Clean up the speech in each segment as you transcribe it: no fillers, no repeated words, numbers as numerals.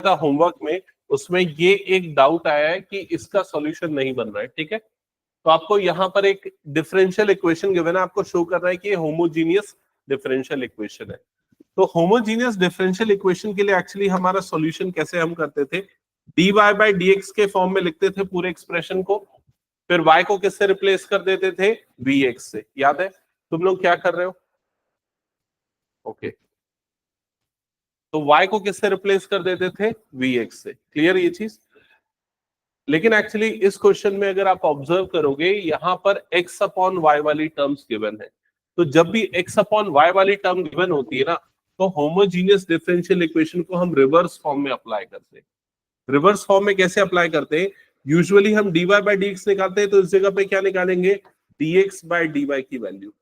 था होमवर्क में, उसमें ये एक डाउट आया है कि इसका सॉल्यूशन नहीं बन रहा है। ठीक है, तो आपको यहाँ पर एक डिफरेंशियल इक्वेशन गिवन है, आपको शो कर रहा है कि ये होमोजीनियस डिफरेंशियल इक्वेशन है। तो होमोजीनियस डिफरेंशियल इक्वेशन के लिए एक्चुअली हमारा सॉल्यूशन कैसे हम करते थे, dy बाई dx के फॉर्म में लिखते थे पूरे एक्सप्रेशन को, फिर y को किससे रिप्लेस कर देते थे, vx से। याद है तुम लोग क्या कर रहे हो? ओके, तो y को किससे रिप्लेस कर देते थे, vx से। क्लियर ये चीज? लेकिन एक्चुअली इस क्वेश्चन में अगर आप ऑब्जर्व करोगे, यहां पर x अपॉन y वाली टर्म्स गिवन है, तो जब भी x अपॉन y वाली टर्म गिवन होती है ना, तो होमोजीनियस डिफरेंशियल इक्वेशन को हम रिवर्स फॉर्म में अप्लाई करते हैं। रिवर्स फॉर्म में कैसे अप्लाई करते हैं? यूजुअली हम dy बाई dx निकालते हैं, तो इस जगह पे क्या निकालेंगे, dx बाई dy की वैल्यू।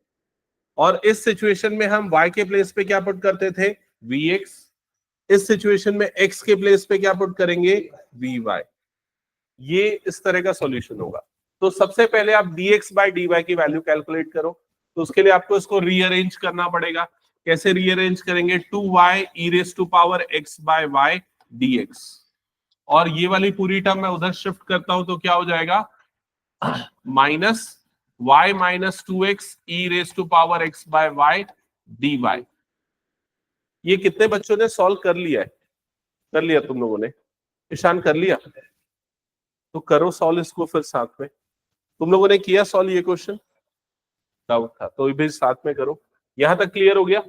और इस सिचुएशन में हम y के प्लेस पे क्या पुट करते थे, vx। इस सिचुएशन में x के प्लेस पे क्या पुट करेंगे, vy। ये इस तरह का सॉल्यूशन होगा। तो सबसे पहले आप dx बाई dy की वैल्यू कैलकुलेट करो, तो उसके लिए आपको इसको रीअरेंज करना पड़ेगा। कैसे रीअरेंज करेंगे, 2y e raise to power x by y dx, और ये वाली पूरी टर्म मैं उधर शिफ्ट करता हूं तो क्या हो जाएगा, minus y minus 2x e raise to power x by y dy। ये कितने बच्चों ने सॉल्व कर लिया है? कर लिया तुम लोगों ने? ईशान कर लिया? तो करो सॉल्व इसको फिर साथ में। तुम लोगों ने किया सॉल्व ये क्वेश्चन? डाउट था तो भी साथ में करो। यहां तक क्लियर हो गया?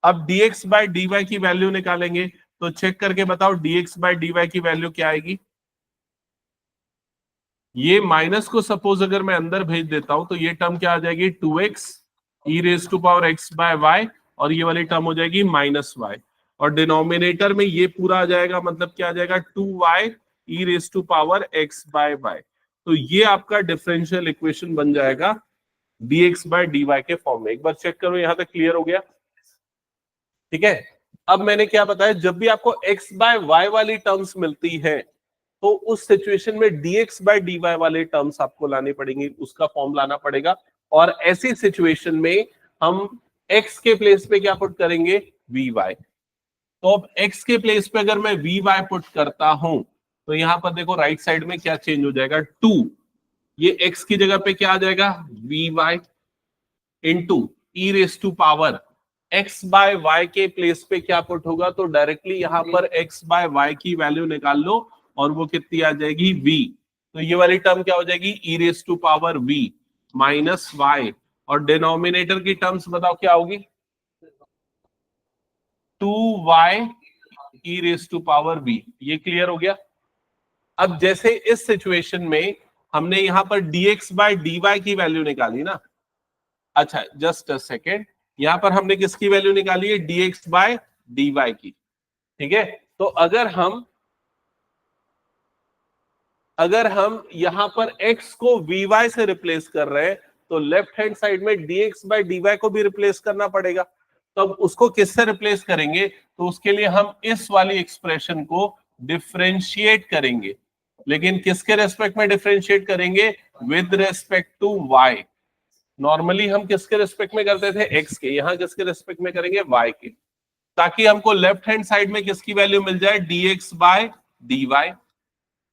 अब dx बाई dy की वैल्यू निकालेंगे, तो चेक करके बताओ dx बाई dy की वैल्यू क्या आएगी। ये माइनस को सपोज अगर मैं अंदर भेज देता हूं, तो ये टर्म क्या आ जाएगी, 2x e raise to power x by y, और ये वाली टर्म हो जाएगी माइनस y, और डिनोमिनेटर में ये पूरा आ जाएगा, मतलब क्या आ जाएगा, 2y e raise to power x by y। तो ये आपका डिफरेंशियल इक्वेशन बन जाएगा dx बाय dy के फॉर्म में। एक बार चेक करो, यहां तक क्लियर हो गया? ठीक है, अब मैंने क्या बताया, जब भी आपको x बाय y वाली टर्म्स मिलती है, तो उस सिचुएशन में dx बाय dy वाले टर्म्स आपको लाने पड़ेंगे, उसका फॉर्म लाना पड़ेगा। और ऐसी सिचुएशन में हम x के प्लेस पे क्या पुट करेंगे, vy। तो अब x के प्लेस पे अगर मैं vy पुट करता हूं, तो यहां पर देखो राइट साइड में क्या चेंज हो जाएगा, 2, ये x की जगह पे क्या आ जाएगा, vy into e raise to power x by y के प्लेस पे क्या पुट होगा, तो डायरेक्टली यहां पर x बाय y की वैल्यू निकाल लो, और वो कितनी आ जाएगी, v। तो ये वाली टर्म क्या हो जाएगी, e raise to power v minus y, और डिनोमिनेटर की टर्म्स बताओ क्या होगी, 2y e raise to power v। ये क्लियर हो गया? अब जैसे इस सिचुएशन में हमने यहां पर dx बाय dy की वैल्यू निकाली ना, अच्छा जस्ट अ सेकेंड, यहां पर हमने किसकी वैल्यू निकाली है, dx बाय dy की। ठीक है, तो अगर हम यहां पर x को vy से रिप्लेस कर रहे हैं, तो लेफ्ट हैंड साइड में dx बाय dy को भी रिप्लेस करना पड़ेगा। तो अब उसको किससे रिप्लेस करेंगे, तो उसके लिए हम इस वाली एक्सप्रेशन को डिफरेंशिएट करेंगे। लेकिन किसके रेस्पेक्ट में डिफरेंशिएट करेंगे, with respect to y। Normally हम किसके रेस्पेक्ट में करते थे, x के, यहां किसके रेस्पेक्ट में करेंगे, y के, ताकि हमको लेफ्ट हैंड साइड में किसकी वैल्यू मिल जाए, dx by dy।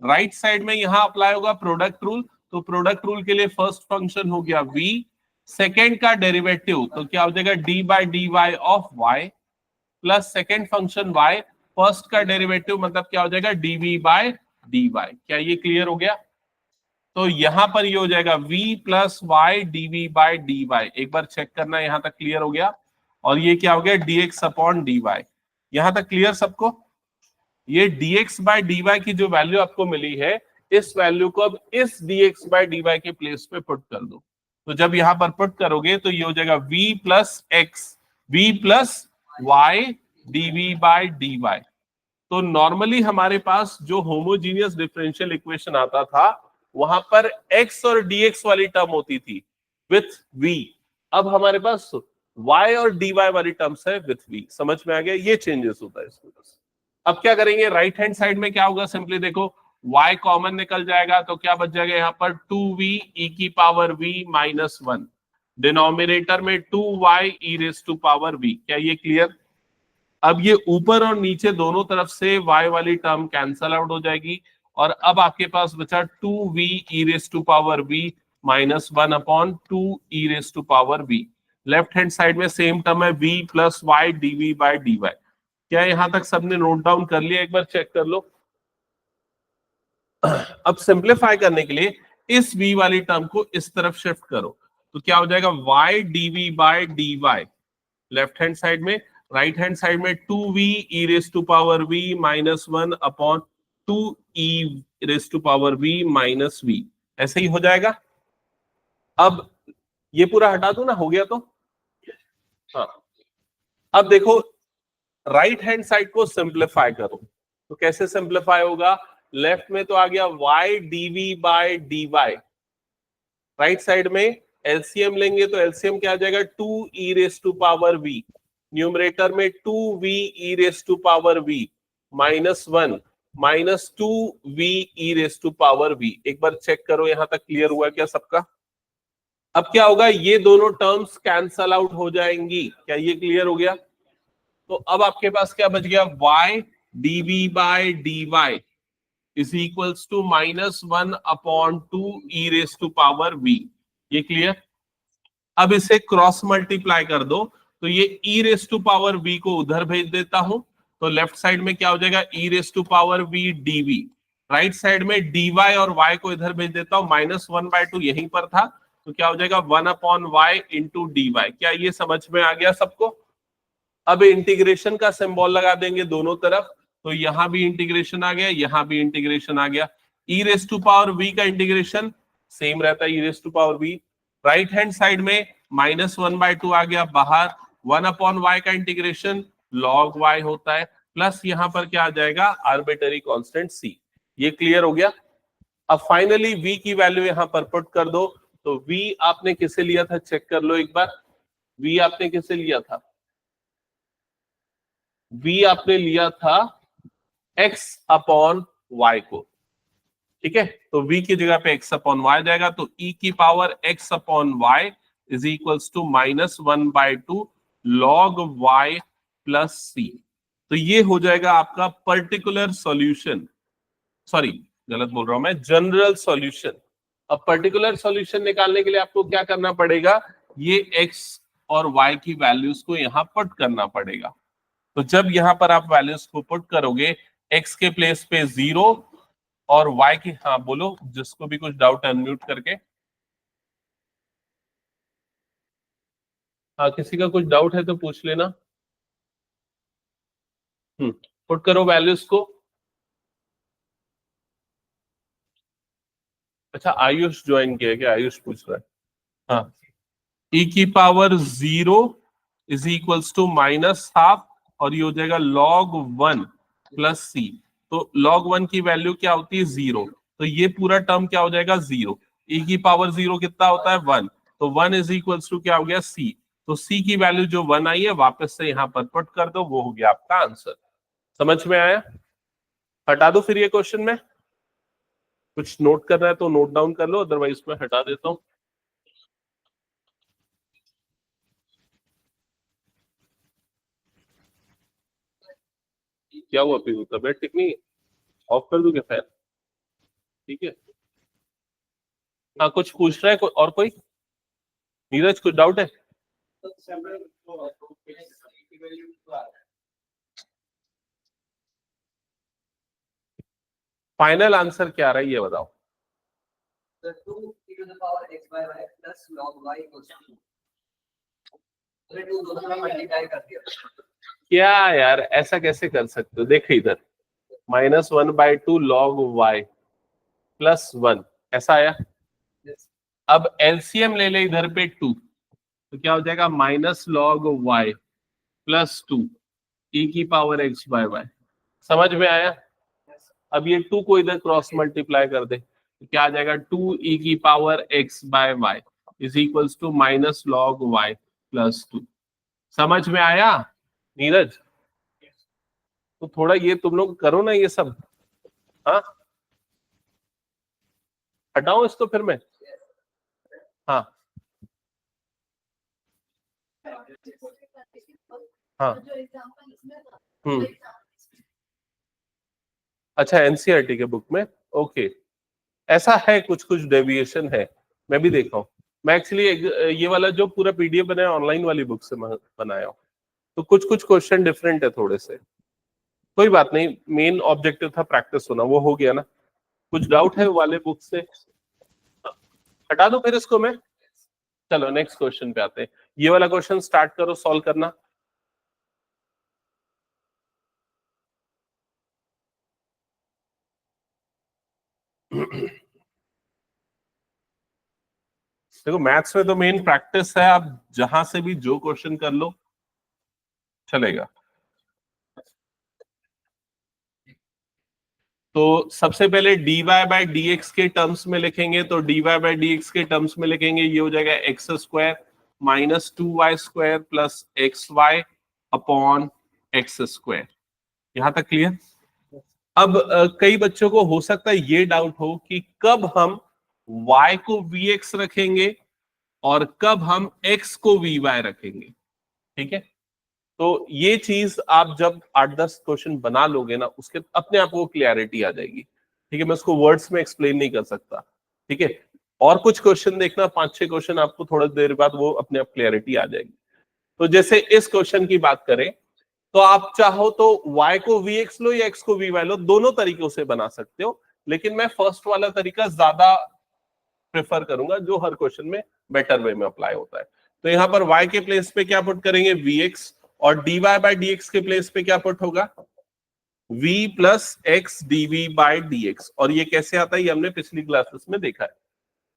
Right side में यहां अप्लाई होगा प्रोडक्ट रूल, तो प्रोडक्ट रूल के लिए फर्स्ट फंक्शन हो गया v, सेकेंड का डेरिवेटिव तो क्या हो जाएगा, d by d y of y, plus second function y, first का डेरिवेटिव मतलब क्या हो जाएगा, dv बाय dy। क्या ये क्लियर हो गया? तो यहां पर ये हो जाएगा v plus y dv by dy। एक बार चेक करना, यहां तक क्लियर हो गया? और ये क्या हो गया, dx अपॉन dy। यहां तक क्लियर सबको? ये dx बाय dy की जो वैल्यू आपको मिली है, इस वैल्यू को अब इस dx बाय dy के प्लेस पे पुट कर दो। तो जब यहां पर पुट करोगे तो ये हो जाएगा v plus x, v plus y dv by dy। तो नॉर्मली हमारे पास जो होमोजीनियस डिफरेंशियल इक्वेशन आता था, वहां पर x और dx वाली टर्म होती थी विथ v। अब हमारे पास y और dy वाली टर्म्स है विथ v। समझ में आ गया? ये चेंजेस होता है इसमें। अब क्या करेंगे, राइट हैंड साइड में क्या होगा, सिंपली देखो y कॉमन निकल जाएगा, तो क्या बच जाएगा यहाँ पर 2v e की पावर v माइनस 1, डिनोमिनेटर में 2y e raise to power v। क्या ये क्लियर? अब ये ऊपर और नीचे दोनों तरफ से y वाली टर्म कैंसल आउट हो जाएगी और अब आपके पास बचा 2v e raise to power v minus 1 upon 2 e raise to power v। Left hand side में सेम टर्म है v plus y dv by dy। क्या यहां तक सबने नोट डाउन कर लिया? एक बार चेक कर लो। अब सिंप्लीफाई करने के लिए इस v वाली टर्म को इस तरफ शिफ्ट करो तो क्या हो जाएगा y dv by dy left hand side में, राइट हैंड साइड में 2v e raise to power v minus 1 upon 2e raise to power v minus v। ऐसे ही हो जाएगा। अब ये पूरा हटा दो ना, हो गया तो हाँ। अब देखो राइट हैंड साइड को सिंप्लीफाई करो तो कैसे सिंप्लीफाई होगा? लेफ्ट में तो आ गया y dv by dy, right side में एलसीएम लेंगे तो एलसीएम क्या आ जाएगा 2e raise to power v, numerator में 2v e raise to power v minus 1 minus 2v e raise to power v। एक बार चेक करो यहां तक क्लियर हुआ क्या सबका? अब क्या होगा, ये दोनों टर्म्स कैंसल आउट हो जाएंगी। क्या ये क्लियर हो गया? तो अब आपके पास क्या बच गया? y dv by dy is equals to minus 1 upon 2e raise to power v। ये क्लियर? अब इसे क्रॉस मल्टीप्लाई कर दो तो ये e raise to power v को उधर भेज देता हूं तो लेफ्ट साइड में क्या हो जाएगा e raise to power v dv, right side में dy और y को इधर भेज देता हूं, माइनस 1/2 यहीं पर था तो क्या हो जाएगा 1 अपॉन y इंटू dy। क्या ये समझ में आ गया सबको? अब इंटीग्रेशन का सिंबल लगा देंगे दोनों तरफ तो यहां भी इंटीग्रेशन आ गया, यहां भी इंटीग्रेशन आ गया। e raise to power v का इंटीग्रेशन सेम रहता है, e raise to power v। Right hand side में माइनस 1/2 आ गया बाहर, 1 अपॉन y का इंटीग्रेशन log y होता है, प्लस यहां पर क्या आ जाएगा आर्बिट्ररी कांस्टेंट c। ये क्लियर हो गया? अब फाइनली v की वैल्यू यहां पर पुट कर दो तो v आपने किसे लिया था चेक कर लो एक बार। v आपने किसे लिया था? v आपने लिया था x अपॉन y को, ठीक है? तो v की जगह पे x अपॉन y जाएगा तो e की power x upon y is equals to minus 1/2 log y plus c। तो ये हो जाएगा आपका पर्टिकुलर सॉल्यूशन, सॉरी गलत बोल रहा हूं मैं, जनरल सॉल्यूशन। अब पर्टिकुलर सॉल्यूशन निकालने के लिए आपको क्या करना पड़ेगा? ये x और y की वैल्यूज को यहां पुट करना पड़ेगा। तो जब यहां पर आप वैल्यूज को पुट करोगे x के प्लेस पे 0 और y की, हाँ बोलो जिसको भी कुछ डाउट है अनम्यूट करके। हाँ किसी का कुछ डाउट है तो पूछ लेना। पुट करो वैल्यूज को। अच्छा आयुष ज्वाइन किया क्या? आयुष पूछ रहा है। हाँ e की power 0 is equals to minus half और ये हो जाएगा log 1 प्लस सी। तो log 1 की वैल्यू क्या होती है 0, तो ये पूरा टर्म क्या हो जाएगा 0। e की पावर 0 कितना होता है 1, तो 1 इज इक्वल्स टू क्या हो गया c। तो c की वैल्यू जो 1 आई है वापस से यहाँ पर पुट कर दो, वो हो गया आपका आंसर। समझ में आया? हटा दो फिर ये क्वेश्चन में, कुछ नोट करना है तो नोट डाउन कर लो, अदरवाइज मैं हटा देता हूँ। क्या हुआ पीहू, तबियत ठीक नहीं है? ऑफ कर दूं क्या फैन? ठीक है। हाँ कुछ पूछ रहा है और कोई? नीरज कुछ डाउट है? फाइनल आंसर क्या रहा है ये बताओ। क्या यार ऐसा कैसे कर सकते हो? देख इधर -1/2 log y प्लस 1 ऐसा आया। अब एलसीएम ले ले इधर पे 2 तो क्या हो जाएगा minus log y plus 2 e की पावर x बाय y। समझ में आया? अब ये 2 को इधर क्रॉस मल्टीप्लाई कर दे तो क्या आ जाएगा 2e की power x by y is equals to minus log y plus 2। समझ में आया नीरज? तो थोड़ा ये तुम लोग करो ना ये सब। हाँ हटाओ इसको फिर मैं। हाँ हाँ अच्छा, एनसीईआरटी के बुक में, ओके। ऐसा है, कुछ कुछ डेविएशन है, मैं भी देखा हूँ। मैं एक्चुअली ये वाला जो पूरा पीडीएफ बनाया ऑनलाइन वाली बुक से बनाया हूँ, तो कुछ कुछ क्वेश्चन डिफरेंट है थोड़े से। कोई बात नहीं, मेन ऑब्जेक्टिव था प्रैक्टिस होना, वो हो गया ना। कुछ डाउट है वाले बुक से? हटा दो फिर इसको मैं। चलो नेक्स्ट क्वेश्चन पे आते हैं। ये वाला क्वेश्चन स्टार्ट करो सॉल्व करना। देखो मैथ्स में तो मेन प्रैक्टिस है, आप जहां से भी जो क्वेश्चन कर लो चलेगा। तो सबसे पहले dy बाय dx के टर्म्स में लिखेंगे, तो dy बाय dx के टर्म्स में लिखेंगे, ये हो जाएगा x square minus 2y² plus XY upon x square. यहां तक क्लियर? अब कई बच्चों को हो सकता है ये डाउट हो कि कब हम y को vx रखेंगे और कब हम x को vy रखेंगे। ठीक है, तो ये चीज आप जब 8-10 क्वेश्चन बना लोगे ना, उसके अपने आप को क्लियरिटी आ जाएगी। ठीक है, मैं उसको वर्ड्स में एक्सप्लेन नहीं कर सकता। ठीक है, और कुछ क्वेश्चन देखना, 5-6 क्वेश्चन, आपको थोड़ा देर बाद वो अपने आप क्लियरिटी आ जाएगी। तो जैसे इस क्वेश्चन की बात करें, तो आप चाहो तो y को vx लो या x को vy लो, दोनों तरीकों से बना सकते हो, लेकिन मैं फर्स्ट वाला तरीका ज्यादा प्रेफर करूंगा, जो हर क्वेश्चन में बेटर वे में अप्लाई होता है। तो यहाँ पर y के प्लेस पे क्या पुट करेंगे? vx, और dy बाय dx के प्लेस पे क्या पुट होगा? v plus x dv by dx। और ये कैसे आता है, ये हमने पिछली क्लासेस में देखा है।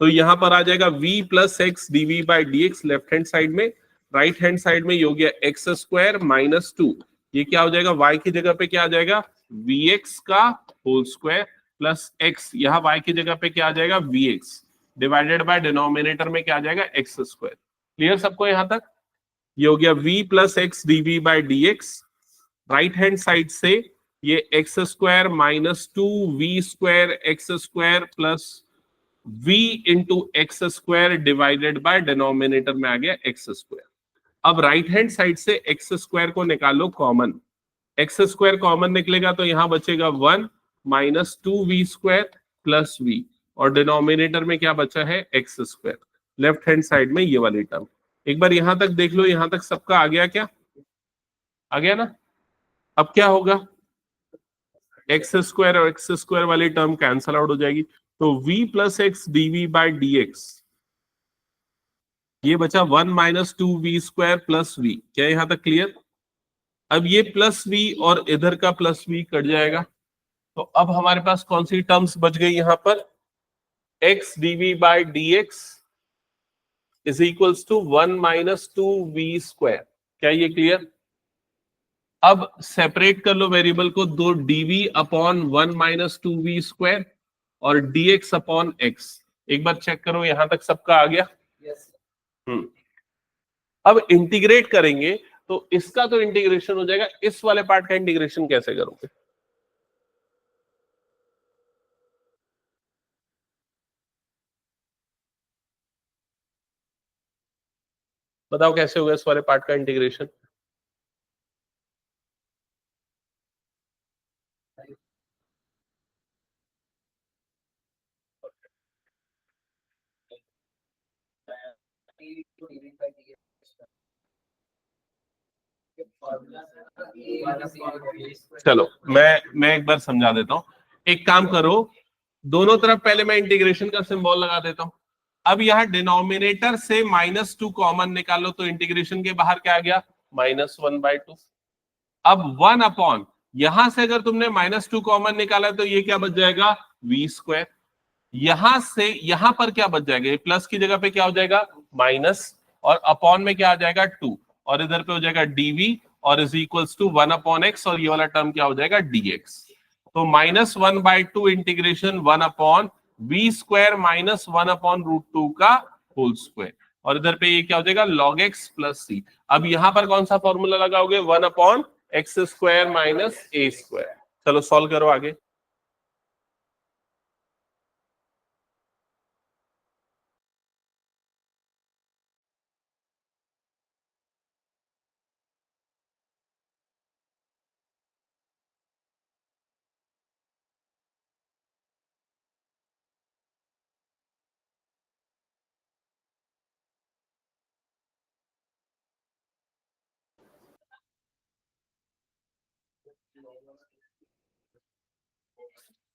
तो यहां पर आ जाएगा v plus x dv by dx left hand side में, राइट हैंड साइड में ये हो गया एक्स स्क्वायर माइनस 2। ये क्या हो जाएगा? y की जगह पे क्या आ जाएगा? vx का होल स्क्वायर प्लस x, यहाँ y की जगह पे क्या आ जाएगा? vx डिवाइडेड बाय डिनोमिनेटर में क्या आ जाएगा? X square. क्लियर सबको यहां तक? ये हो गया v plus x dv by dx। Right hand side से ये x square minus 2v² x square plus v into x square divided by denominator में आ गया एक्स स्क्वायर। अब राइट हैंड साइड से एक्स स्क्वायर को निकालो कॉमन, एक्स स्क्वायर कॉमन निकलेगा तो यहां बचेगा 1 माइनस 2v² प्लस v, और डिनोमिनेटर में क्या बचा है? X square. Left hand side में ये वाली टर्म। एक बार यहां तक देख लो, यहां तक सबका आ गया क्या? आ गया ना? अब क्या होगा? एक्स स्क्वायर और एक्स स्क्वायर वाली टर्म कैंसल आउट हो जाएगी, तो v plus x dv by dx, ये बचा 1 माइनस 2v² प्लस v। क्या यहां तक क्लियर? अब ये प्लस v और इधर का प्लस v कट जाएगा, तो अब हमारे पास कौन सी टर्म्स बच गई यहां पर? x dv by dx is equals to 1 minus 2v²। क्या ये क्लियर? अब सेपरेट कर लो वेरिएबल को, दो dv अपॉन 1 माइनस 2v² और dx अपॉन x। एक बार चेक करो यहां तक सबका आ गया? हम्म। अब इंटीग्रेट करेंगे, तो इसका तो इंटीग्रेशन हो जाएगा, इस वाले पार्ट का इंटीग्रेशन कैसे करोगे? बताओ कैसे होगा इस वाले पार्ट का इंटीग्रेशन? चलो मैं एक बार समझा देता हूं। एक काम करो, दोनों तरफ पहले मैं इंटीग्रेशन का सिंबल लगा देता हूं। अब यहाँ डिनोमिनेटर से -2 कॉमन निकालो, तो इंटीग्रेशन के बाहर क्या आ गया? -1/2। अब 1 अपॉन, यहां से अगर तुमने -2 कॉमन निकाला तो ये क्या बच जाएगा? v²। यहां से यहां पर क्या बच जाएगा? प्लस की जगह पे क्या हो जाएगा? माइनस, और अपॉन में क्या आ जाएगा? 2, और इधर पे हो जाएगा dv, और is equals to 1 upon x, और ये वाला टर्म क्या हो जाएगा? dx। तो -1/2 integration 1 upon v² minus 1 upon √2 का होल स्क्वायर, और इधर पे ये क्या हो जाएगा? log x plus c। अब यहां पर कौन सा फॉर्मूला लगाओगे? 1 अपॉन x² माइनस a²। चलो सॉल्व करो आगे।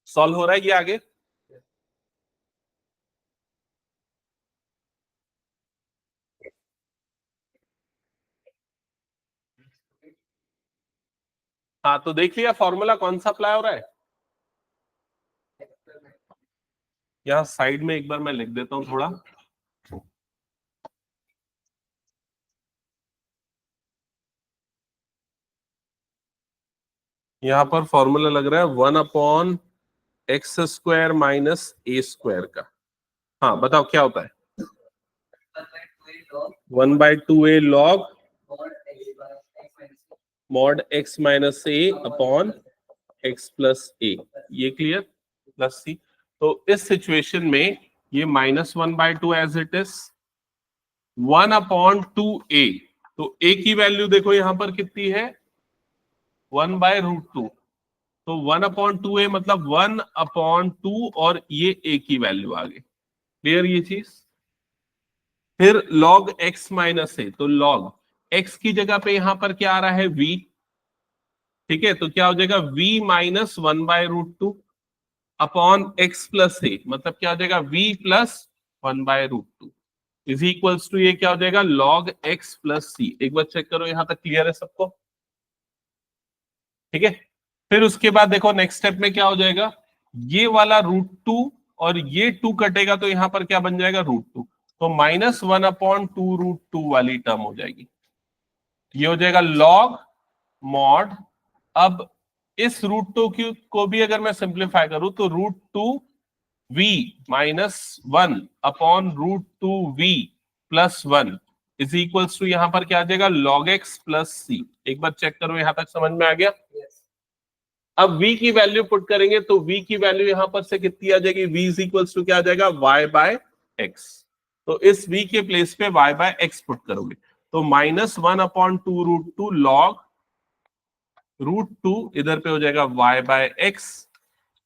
सॉल्व हो रहा है ये आगे? हाँ, तो देख लिया फॉर्मूला कौन सा अप्लाई हो रहा है? यहाँ साइड में एक बार मैं लिख देता हूं थोड़ा। यहाँ पर फॉर्मूला लग रहा है 1/x² माइनस ए स्क्वायर का। हाँ बताओ क्या होता है? 1/2a log mod x minus a upon x plus a. ये क्लियर? प्लस सी। तो इस सिचुएशन में ये -1/2 एज इट इज, 1/2a। तो a की वैल्यू देखो यहां पर कितनी है? 1/√2। तो 1/2a मतलब 1/2 और ये a की वैल्यू आ गई। क्लियर ये चीज? फिर log x माइनस ए, तो log x की जगह पे यहां पर क्या आ रहा है? v। ठीक है, तो क्या हो जाएगा? v minus 1/√2 upon x plus a, मतलब क्या हो जाएगा? v plus 1/√2 is equals to ये क्या हो जाएगा? log x प्लस सी। एक बार चेक करो यहां तक क्लियर है सबको? ठीक है। फिर उसके बाद देखो नेक्स्ट स्टेप में क्या हो जाएगा? ये वाला √2 और ये 2 कटेगा तो यहां पर क्या बन जाएगा? √2। तो -1/2√2 वाली टर्म हो जाएगी। ये हो जाएगा log मॉड। अब इस √2 को भी अगर मैं सिंप्लीफाई करूं तो √2v -1 upon √2v plus 1 is equals to यहां पर क्या आ जाएगा? log x प्लस सी। एक बार चेक करो यहां तक समझ में आ गया? अब v की वैल्यू पुट करेंगे तो v की वैल्यू यहां पर से कितनी आ जाएगी? v इज इक्वल्स टू क्या आ जाएगा? y/x। तो इस v के प्लेस पे y/x पुट करोगे तो -1/2√2 log √2 इधर पे हो जाएगा y/x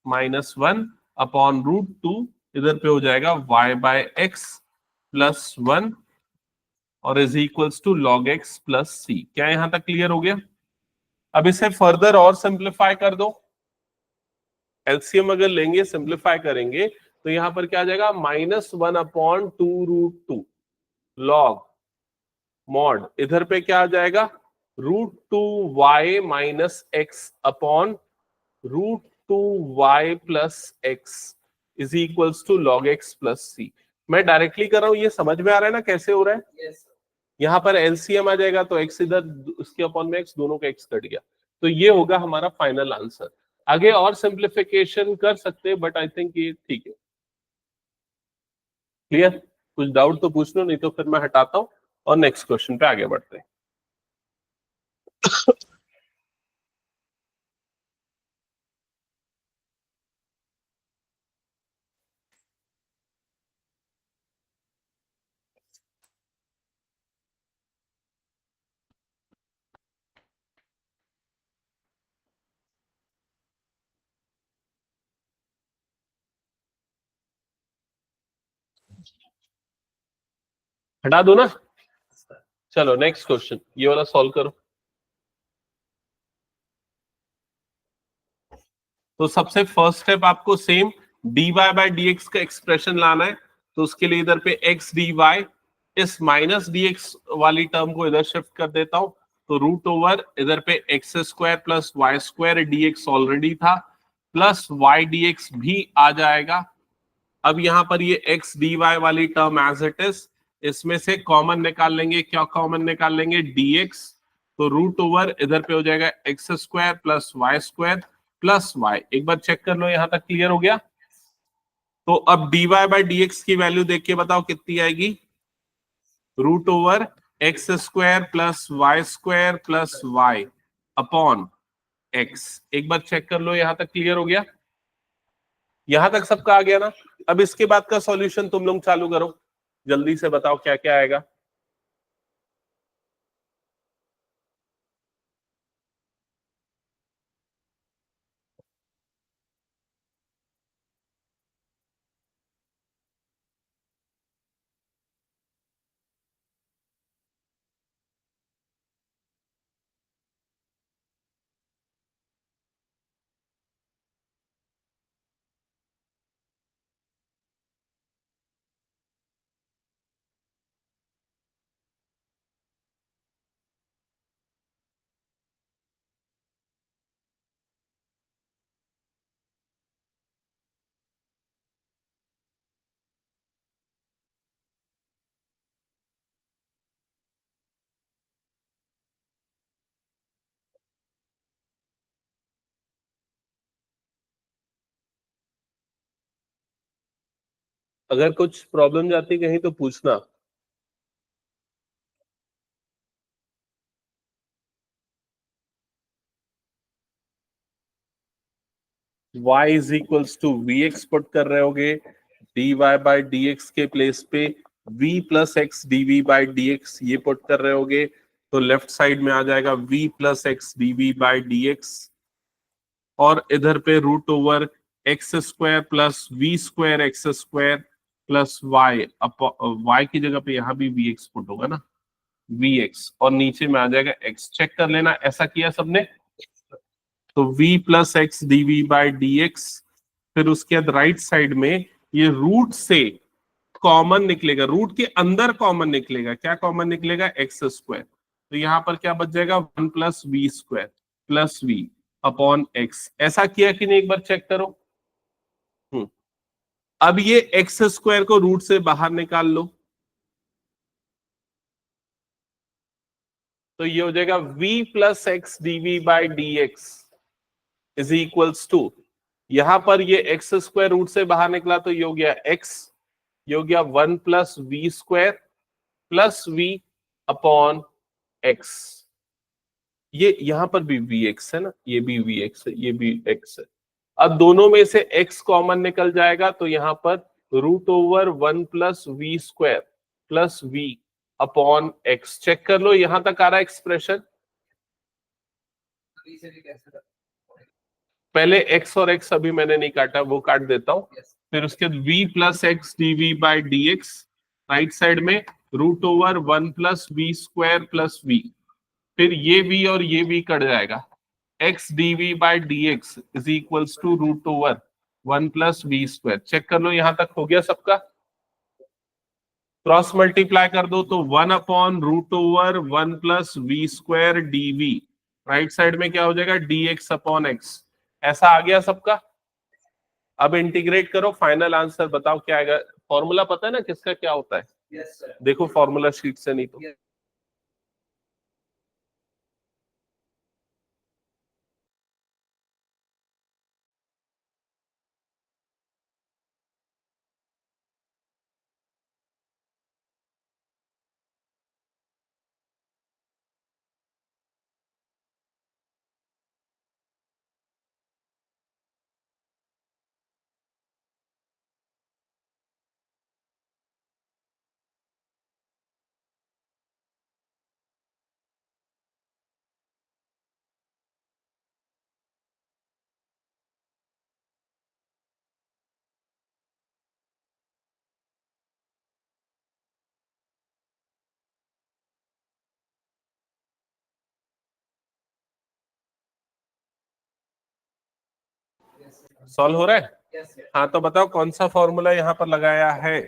-1 अपॉन √2 इधर पे हो जाएगा y/x प्लस 1 और is equals to log x plus C. क्या यहां तक क्लियर हो गया? अब इसे फर्दर और सिंप्लीफाई कर दो। एलसीएम अगर लेंगे, सिंप्लीफाई करेंगे तो यहां पर क्या आ जाएगा? -1/2√2 लॉग मॉड इधर पे क्या आ जाएगा? √2y minus x upon √2y plus x is equals to log x plus C. मैं डायरेक्टली कर रहा हूं, ये समझ में आ रहा है ना कैसे हो रहा है? yes. यहाँ पर एलसीएम आ जाएगा तो x इधर, उसके अपॉन में x, दोनों का x कट गया। तो ये होगा हमारा फाइनल आंसर। आगे और सिंप्लीफिकेशन कर सकते हैं बट आई थिंक ये ठीक है। क्लियर? कुछ डाउट तो पूछ लो, नहीं तो फिर मैं हटाता हूं और नेक्स्ट क्वेश्चन पे आगे बढ़ते हैं। हटा दो ना। चलो नेक्स्ट क्वेश्चन, ये वाला सॉल्व करो। तो सबसे फर्स्ट स्टेप आपको सेम dy/dx का एक्सप्रेशन लाना है। तो उसके लिए इधर पे x dy, इस माइनस dx वाली टर्म को इधर शिफ्ट कर देता हूं तो √ओवर इधर पे x² plus y² dx already था, प्लस y dx भी आ जाएगा। अब यहां पर ये x dy वाली टर्म एज इट इज, इसमें से कॉमन निकाल लेंगे। क्या कॉमन निकाल लेंगे? dx। तो √ओवर इधर पे हो जाएगा x² plus y² plus y। एक बार चेक कर लो यहां तक क्लियर हो गया? तो अब dy/dx की वैल्यू देख के बताओ कितनी आएगी? √Over x² plus y² plus y upon x। एक बार चेक कर लो यहां तक क्लियर हो गया? यहां तक सबका आ गया ना? अब इसके बाद का सॉल्यूशन तुम लोग चालू करो, जल्दी से बताओ क्या क्या आएगा। अगर कुछ प्रॉब्लम जाती कहीं तो पूछना। y is equals to v x put कर रहे होगे, dy बाई डी एक्स के प्लेस पे v plus x DV by d x ये पुट कर रहे होगे, तो लेफ्ट साइड में आ जाएगा v plus x DV by d x, और इधर पे root over x square plus v square x square plus y, y की जगह पे यहाँ भी वी एक्स पुट होगा ना, वी एक्स, और नीचे में आ जाएगा एक्स। चेक कर लेना ऐसा किया सबने, तो v plus x DV by d x, फिर उसके बाद राइट साइड में ये रूट से कॉमन निकलेगा, रूट के अंदर कॉमन निकलेगा, क्या कॉमन निकलेगा, एक्स स्क्वायर, तो यहां पर क्या बच जाएगा, 1 plus v square plus v upon x. ऐसा किया कि नहीं, एक बार चेक करो। अब ये एक्स स्क्वायर को रूट से बाहर निकाल लो, तो ये हो जाएगा v plus x DV by d x is equals to, यहां पर ये एक्स स्क्वायर रूट से बाहर निकला तो ये हो गया x, ये हो गया 1 plus v square plus v upon x. ये यहां पर भी वी एक्स है ना, ये भी वी एक्स है, ये भी x है। अब दोनों में से x कॉमन निकल जाएगा, तो यहां पर root over 1 plus v square plus v upon x. Check कर लो यहां तक आ रहा है एक्सप्रेशन। पहले x और x अभी मैंने नहीं काटा, वो काट देता हूं। फिर उसके बाद v plus x DV by d x, right side में root over 1 plus v square plus v, फिर ये v और ये v कट जाएगा, x dv by d x is equals to root over 1 plus v square. Check कर लो यहां तक हो गया सबका, क्रॉस मल्टीप्लाई कर दो तो 1 upon root over 1 plus v square dv, right side में क्या हो जाएगा, डी एक्स अपॉन एक्स। ऐसा आ गया सबका। अब इंटीग्रेट करो, फाइनल आंसर बताओ क्या आएगा। फॉर्मूला पता है ना किसका क्या होता है? yes, देखो फॉर्मूला शीट से, नहीं तो सॉल्व हो रहा है। हाँ तो बताओ कौन सा फॉर्मूला यहाँ पर लगाया है,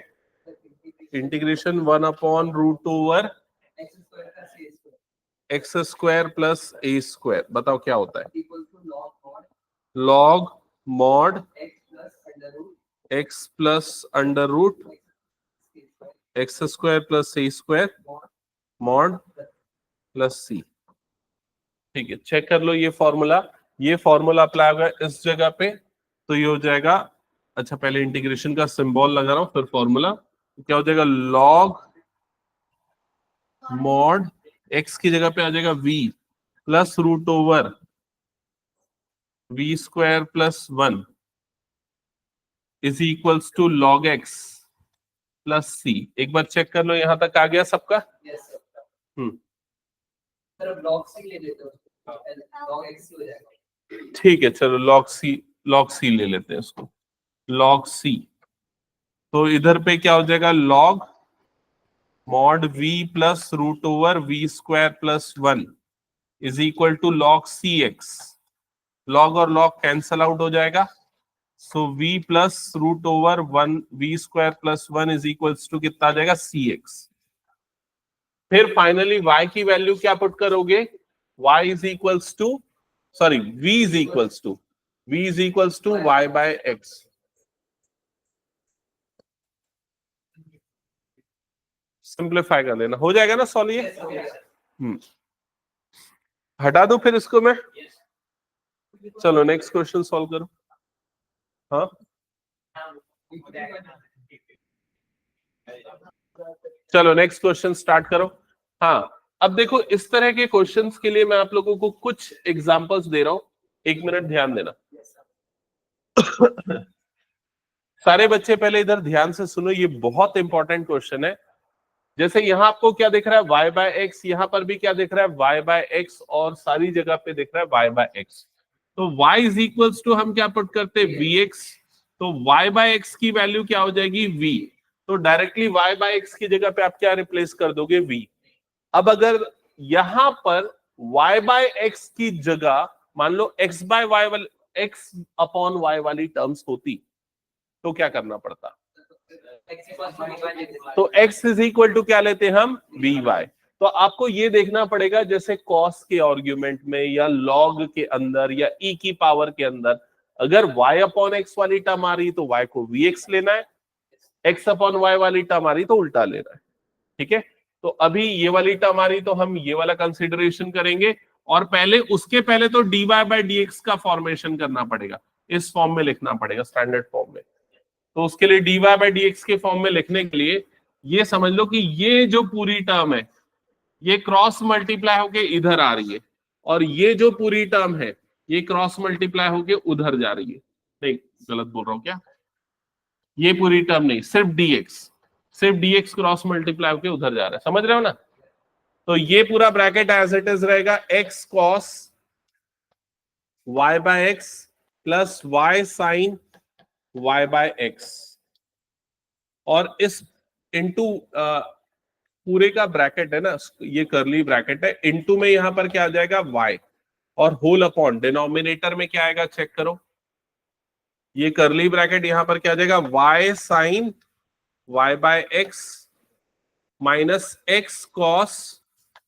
integration 1 upon root over x square plus a square, बताओ क्या होता है, log mod x plus under root x square plus a square mod plus C. ठीक है, चेक कर लो ये फॉर्मूला अप्लाई होगा इस जगह पे, तो ये हो जाएगा, अच्छा पहले इंटीग्रेशन का सिंबल लगा रहा हूं फिर फॉर्मूला, तो क्या हो जाएगा, लॉग मॉड एक्स की जगह पे आ जाएगा v plus root over we square plus 1 is equals to log X plus सी। एक बार चेक कर लो यहां तक आ गया सबका। लॉग सी ले लेते हो, लॉग एक्स हो जाएगा। ठीक है चलो लॉग सी ले लेते हैं इसको, लॉग सी, तो इधर पे क्या हो जाएगा, log mod v plus root over we square plus 1 is equal to log c x, log और लॉग कैंसल आउट हो जाएगा, so v plus root over 1 v square plus 1 is equals to कितना आ जाएगा, सी एक्स। फिर finally y की value क्या put करोगे, y is equals to sorry v is equals to y by x. Simplify कर लेना, हो जाएगा ना सॉल्व ये। हटा दो फिर इसको मैं, चलो नेक्स्ट क्वेश्चन सॉल्व करो। हाँ चलो नेक्स्ट क्वेश्चन स्टार्ट करो। हाँ, अब देखो इस तरह के क्वेश्चंस के लिए मैं आप लोगों को कुछ एग्जांपल्स दे रहा हूं, 1 मिनट ध्यान देना। सारे बच्चे पहले इधर ध्यान से सुनो, ये बहुत इंपॉर्टेंट क्वेश्चन है। जैसे यहाँ आपको क्या दिख रहा है, y बाय एक्स, यहाँ पर भी क्या दिख रहा है, y बाय एक्स, और सारी जगह पे दिख रहा है y बाय एक्स। तो y इज इक्वल्स टू हम क्या पुट करते हैं, vx। तो y बाय एक्स की वैल्यू क्या हो जाएगी, v। तो डायरेक्टली y बाय एक्स की जगह पे आप क्या रिप्लेस कर दोगे, v। अब अगर यहां पर y बाय एक्स की जगह मान लो x बाय वाई वाली, x अपॉन y वाली टर्म्स होती तो क्या करना पड़ता, तो x इज इक्वल टू क्या लेते हैं हम, vy। तो आपको ये देखना पड़ेगा, जैसे cos के आर्ग्यूमेंट में या log के अंदर या e की पावर के अंदर अगर y अपॉन x वाली टर्म आ रही तो y को vx लेना है, x अपॉन y वाली टर्म आ रही तो उल्टा लेना है। ठीक है, तो अभी ये वाली टर्म आ रही तो हम ये वाला कंसिडरेशन करेंगे, और पहले उसके पहले तो dy बाय dx का फॉर्मेशन करना पड़ेगा, इस फॉर्म में लिखना पड़ेगा, स्टैंडर्ड फॉर्म में। तो उसके लिए dy बाय dx के फॉर्म में लिखने के लिए ये समझ लो कि ये जो पूरी टर्म है ये क्रॉस मल्टीप्लाई होके इधर आ रही है, और ये जो पूरी टर्म है ये क्रॉस मल्टीप्लाई होके उधर जा रही है। नहीं, गलत बोल रहा हूं क्या, ये पूरी टर्म नहीं, सिर्फ dx, सिर्फ dx क्रॉस मल्टीप्लाई होके उधर जा रहा है, समझ रहे हो ना। तो ये पूरा ब्रैकेट एज इट इज रहेगा, x cos y by x plus y sine y by x, और इस इनटू पूरे का ब्रैकेट है ना, ये करली ब्रैकेट है, इनटू में यहां पर क्या आ जाएगा y, और होल अपॉन डिनोमिनेटर में क्या आएगा चेक करो, ये करली ब्रैकेट यहां पर क्या आ जाएगा, y sine y by x minus x cos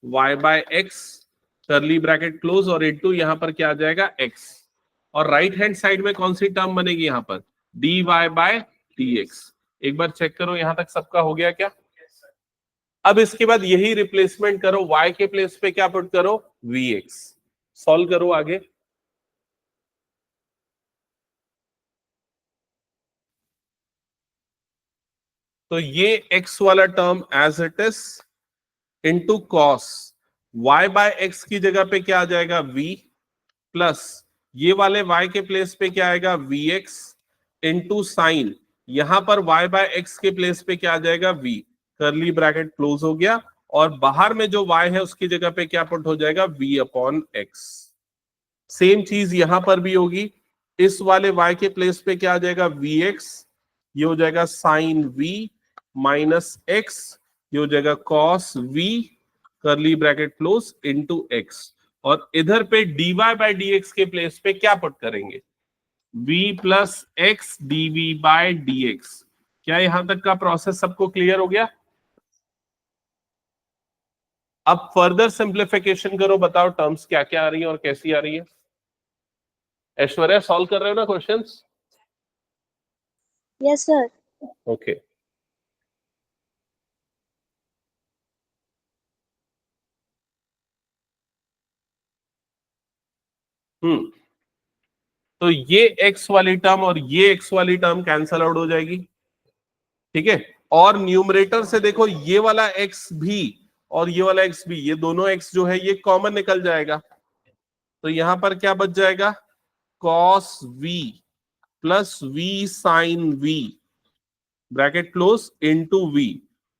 y by x, curly bracket close, और इनटू यहां पर क्या आ जाएगा x, और राइट हैंड साइड में कौन सी टर्म बनेगी यहां पर, dy बाय dx। एक बार चेक करो यहां तक सबका हो गया क्या। अब इसके बाद यही रिप्लेसमेंट करो, y के प्लेस पे क्या पुट करो, vx। सॉल्व करो आगे। तो ये x वाला term as it is into cos y by x की जगह पे क्या आ जाएगा, v, प्लस ये वाले y के प्लेस पे क्या आएगा, vx, इंटू साइन यहां पर y बाय एक्स के प्लेस पे क्या आ जाएगा, v, करली ब्रैकेट क्लोज हो गया, और बाहर में जो y है उसकी जगह पे क्या पुट हो जाएगा, v अपॉन एक्स। सेम चीज यहां पर भी होगी, इस वाले y के प्लेस पे क्या आ जाएगा, vx, ये हो जाएगा साइन v माइनस एक्स, ये हो जाएगा cos v, curly bracket close, into x, और इधर पे dy बाय dx के प्लेस पे क्या पुट करेंगे, v plus x dv by dx। क्या यहां तक का प्रोसेस सबको क्लियर हो गया। अब फर्दर सिंप्लीफिकेशन करो, बताओ टर्म्स क्या क्या आ रही है और कैसी आ रही है। ऐश्वर्या सॉल्व कर रहे हो ना क्वेश्चंस। Yes sir. ओके, तो ये x वाली टर्म और ये x वाली टर्म कैंसल आउट हो जाएगी। ठीक है, और न्यूमरेटर से देखो ये वाला x भी और ये वाला x भी, ये दोनों x जो है ये कॉमन निकल जाएगा, तो यहां पर क्या बच जाएगा, cos v plus v sine v, bracket close, into v,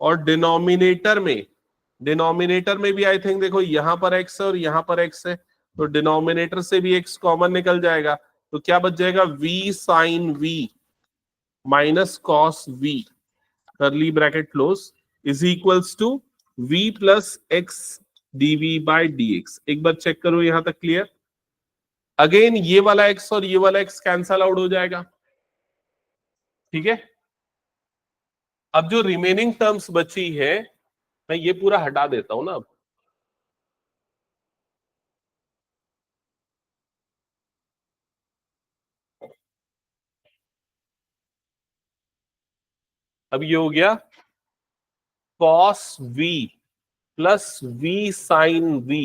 और डिनोमिनेटर में भी आई थिंक देखो यहां पर x है और यहां पर x है, तो डिनोमिनेटर से भी x कॉमन निकल जाएगा, तो क्या बच जाएगा, v sine v minus cos v, curly bracket close, is equals to v plus x dv by dx। एक बार चेक करो यहां तक क्लियर। अगेन ये वाला x और ये वाला x कैंसल आउट हो जाएगा। ठीक है, अब जो रिमेनिंग टर्म्स बची है मैं ये पूरा हटा देता हूं ना। अब ये हो गया cos v plus v sine v,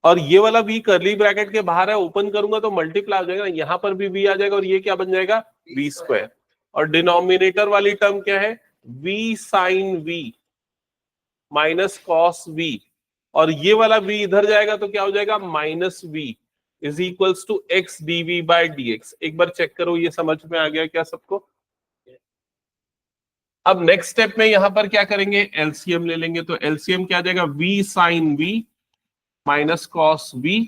और ये वाला v करली ब्रैकेट के बाहर है, ओपन करूंगा तो मल्टीप्लाई आ जाएगा, यहां पर भी v आ जाएगा, और ये क्या बन जाएगा, v स्क्वायर। और डिनोमिनेटर वाली टर्म क्या है, v sine v minus cos v, और ये वाला v इधर जाएगा तो क्या हो जाएगा, minus v is equals to x dv by dx। एक बार चेक करो ये समझ में आ गया क्या सबको। अब नेक्स्ट स्टेप में यहां पर क्या करेंगे, एलसीएम ले लेंगे। तो एलसीएम क्या आ जाएगा, v sine v minus cos v,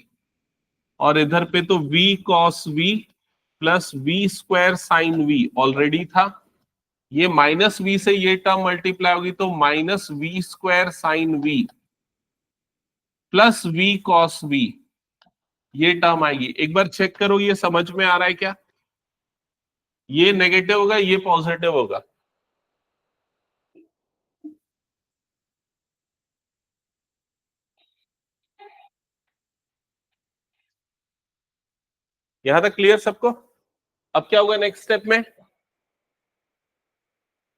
और इधर पे तो v cos v plus v square sine v already था, ये माइनस v से ये टर्म मल्टीप्लाई होगी तो minus v square sine v plus v cos v, ये टर्म आएगी। एक बार चेक करो ये समझ में आ रहा है क्या, ये नेगेटिव होगा ये पॉजिटिव होगा। यहां तक क्लियर सबको। अब क्या होगा नेक्स्ट स्टेप में,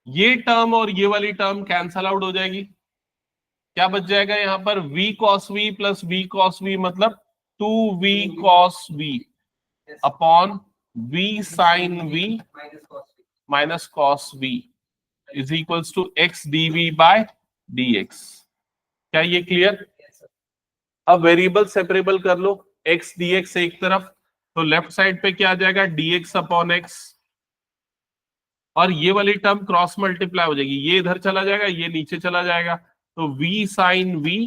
ये टर्म और ये वाली टर्म कैंसल आउट हो जाएगी, क्या बच जाएगा यहाँ पर, v cos v plus v cos v मतलब 2v cos v upon v sin v minus cos v is equals to x dv by dx। क्या ये क्लियर। अब वेरिएबल सेपरेबल कर लो, x dx एक तरफ, तो लेफ्ट साइड पे क्या आ जाएगा, dx अपॉन x, और ये वाली टर्म क्रॉस मल्टीप्लाई हो जाएगी, ये इधर चला जाएगा ये नीचे चला जाएगा, तो v sine v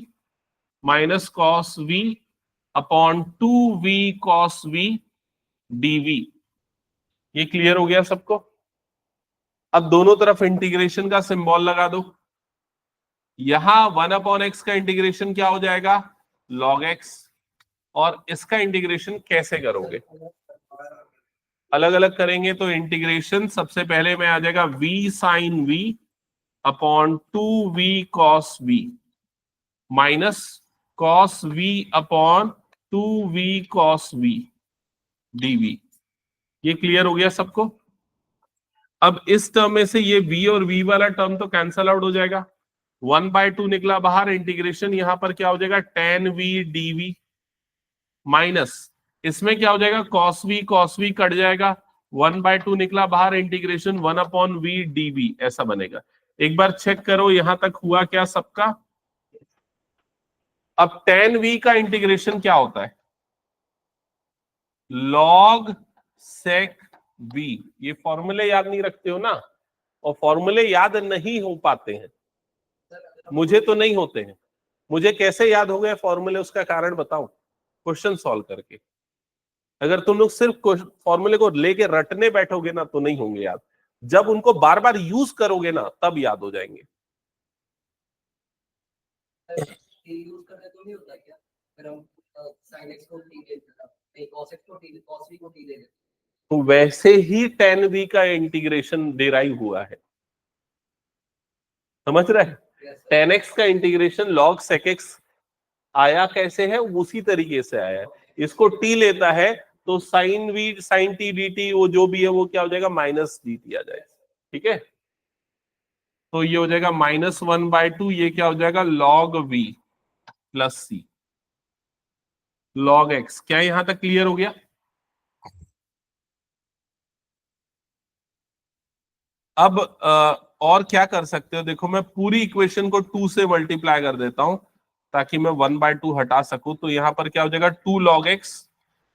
minus cos v upon 2v cos v dv। ये क्लियर हो गया सबको। अब दोनों तरफ इंटीग्रेशन का सिंबल लगा दो, यहां 1 अपॉन एक्स का इंटीग्रेशन क्या हो जाएगा, log x, और इसका इंटीग्रेशन कैसे करोगे, अलग अलग करेंगे। तो इंटीग्रेशन सबसे पहले में आ जाएगा v sine v upon 2v cos v minus cos v upon 2v cos v dv। ये क्लियर हो गया सबको। अब इस टर्म में से ये v और v वाला टर्म तो कैंसल आउट हो जाएगा, 1/2 निकला बाहर, इंटीग्रेशन यहां पर क्या हो जाएगा tan v dv माइनस इसमें क्या हो जाएगा cos v कट जाएगा, 1/2 निकला बाहर, इंटीग्रेशन 1 अपॉन v dv ऐसा बनेगा। एक बार चेक करो यहां तक हुआ क्या सबका। अब tan v का इंटीग्रेशन क्या होता है, log sec v। ये फॉर्मूले याद नहीं रखते हो ना, और फॉर्मूले याद नहीं हो पाते हैं, मुझे तो नहीं होते हैं। मुझे कैसे याद हो गए फॉर्मूले, उसका कारण बताऊं, क्वेश्चन सॉल्व करके। अगर तुम लोग सिर्फ फॉर्मूले को लेके रटने बैठोगे ना तो नहीं होंगे याद, जब उनको बार बार यूज करोगे ना तब याद हो जाएंगे। यूज करने तो नहीं होता क्या, अगर हम sin x को t ले लेते हैं, cos x को t, cos v को t ले लेते हैं, तो वैसे ही tan v का इंटीग्रेशन डिराइव हुआ है, समझ रहे हैं। tan x का इंटीग्रेशन log sec x आया कैसे है, उसी तरीके से आया है। इसको t लेता है तो sin v sin t dt वो जो भी है वो क्या हो जाएगा, माइनस dt आ जाएगा, ठीक है। तो ये हो जाएगा -1/2, ये क्या हो जाएगा log v प्लस सी log x। क्या यहां तक क्लियर हो गया। अब और क्या कर सकते हो, देखो मैं पूरी इक्वेशन को 2 से मल्टीप्लाई कर देता हूं ताकि मैं 1/2 हटा सकूं। तो यहां पर क्या हो जाएगा 2 log x,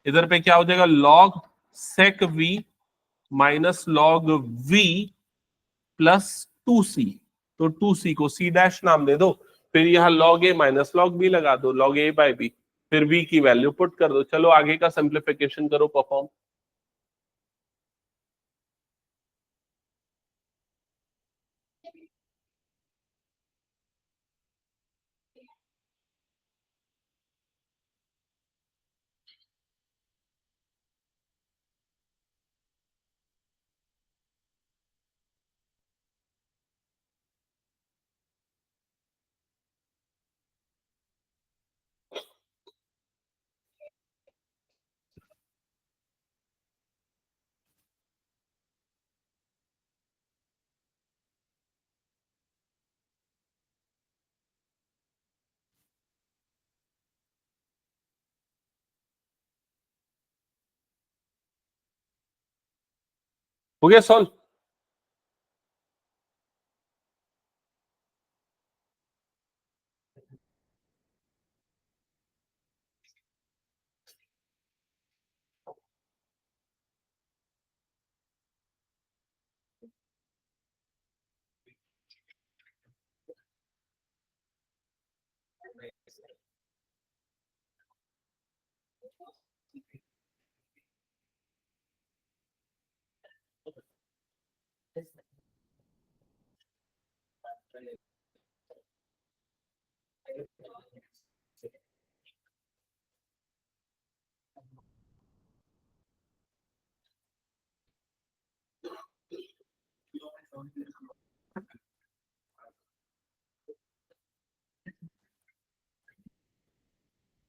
इधर पे क्या हो जाएगा log sec v minus log v plus 2c। तो 2c को c डैश नाम दे दो, फिर यहाँ log a minus log b लगा दो, log a बाय b, फिर v की वैल्यू पुट कर दो। चलो आगे का सिंप्लीफिकेशन करो परफॉर्म। हो गया सॉल्व।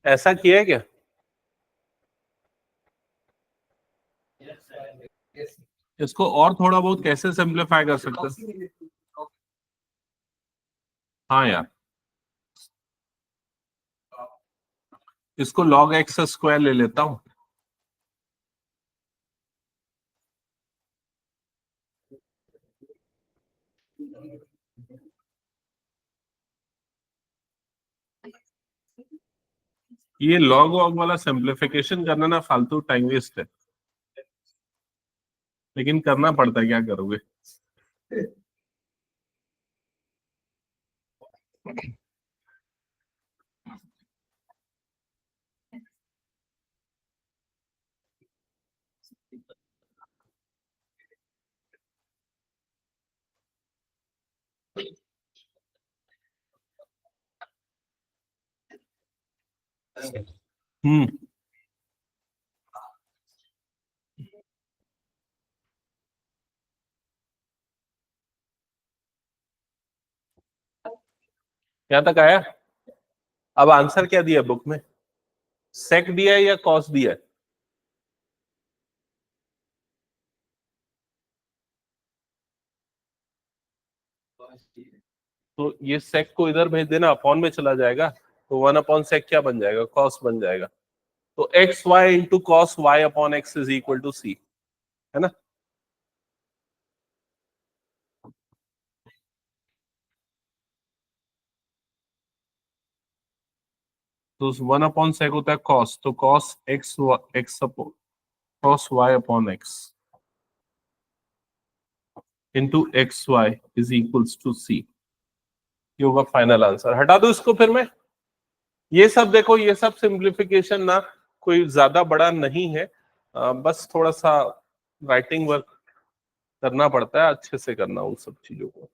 ऐसा किया है क्या? इसको और थोड़ा बहुत कैसे सिंप्लीफाई कर सकते हैं? हाँ यार, इसको log x स्क्वायर ले लेता हूं। ये log वॉग वाला सिंप्लीफिकेशन करना ना फालतू टाइम वेस्ट है, लेकिन करना पड़ता है, क्या करोगे। हम्म, यहाँ तक आया। अब आंसर क्या दिया बुक में? सेक दिया है या कॉस दिया है? तो ये सेक को इधर भेज देना, अपॉन में चला जाएगा, तो 1/sec क्या बन जाएगा? कॉस बन जाएगा। तो X Y into cos Y upon X is equal to C, है ना। तो 1/sec होता है कॉस, तो cos X X cos Y upon X into X Y is equals to C. ये होगा फाइनल आंसर। हटा दो इसको फिर मैं। ये सब देखो, ये सब सिंप्लीफिकेशन ना कोई ज्यादा बड़ा नहीं है, बस थोड़ा सा राइटिंग वर्क करना पड़ता है, अच्छे से करना उन सब चीजों को।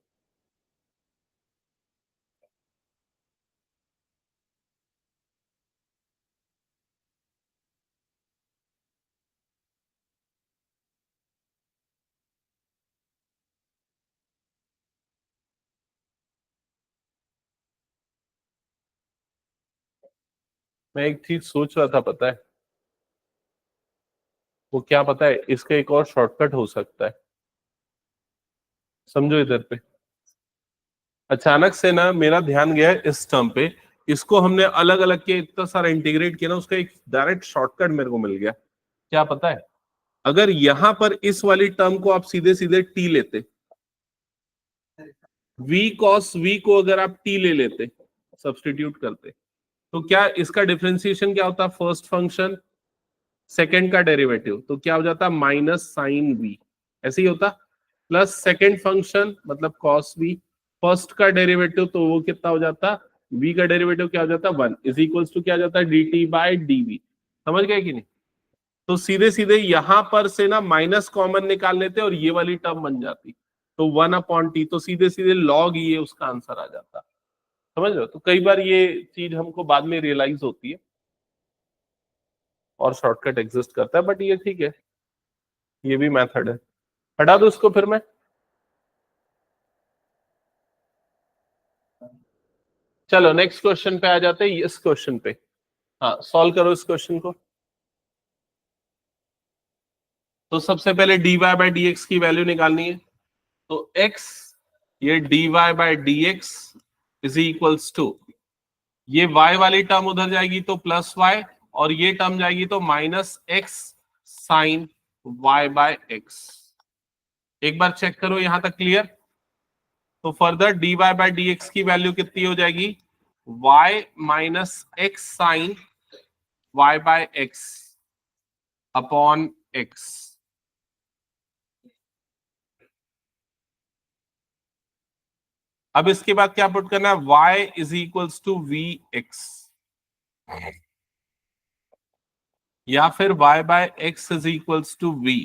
मैं एक चीज सोच रहा था, पता है वो क्या? पता है, इसका एक और शॉर्टकट हो सकता है। समझो इधर पे, अचानक से ना मेरा ध्यान गया इस टर्म पे, इसको हमने अलग अलग के इतना सारा इंटीग्रेट किया ना, उसका एक डायरेक्ट शॉर्टकट मेरे को मिल गया। क्या पता है? अगर यहां पर इस वाली टर्म को आप सीधे सीधे टी लेते, v cos v को अगर आप टी ले लेते, सब्सटीट्यूट करते, तो क्या इसका डिफरेंशिएशन क्या होता? फर्स्ट फंक्शन सेकंड का डेरिवेटिव, तो क्या हो जाता? माइनस साइन v, ऐसे ही होता। प्लस सेकंड फंक्शन मतलब cos v, फर्स्ट का डेरिवेटिव तो वो कितना हो जाता? v का डेरिवेटिव क्या हो जाता? 1 इज इक्वल्स टू क्या हो जाता? dt by dv। समझ गए कि नहीं? तो सीधे सीधे यहां पर से ना माइनस कॉमन निकाल लेते और ये वाली टर्म बन जाती, तो 1/t, तो सीधे सीधे log ये उसका आंसर आ जाता। समझ रहे हो? तो कई बार ये चीज हमको बाद में रियलाइज होती है और शॉर्टकट एग्जिस्ट करता है, बट ये ठीक है, ये भी मेथड है। हटा दो इसको फिर मैं। चलो नेक्स्ट क्वेश्चन पे आ जाते हैं, इस क्वेश्चन पे। हाँ, सॉल्व करो इस क्वेश्चन को। तो सबसे पहले dy बाई डी एक्स की वैल्यू निकालनी है। तो x, ये dy by d x is equals to, ये y वाली टर्म उधर जाएगी तो प्लस y, और ये टर्म जाएगी तो minus x sine y by x. एक बार चेक करो यहां तक क्लियर। तो further dy by d x की वैल्यू कितनी हो जाएगी? y minus x sine y by x upon x। अब इसके बाद क्या पुट करना है? y is equals to v x. या फिर y by x is equals to v,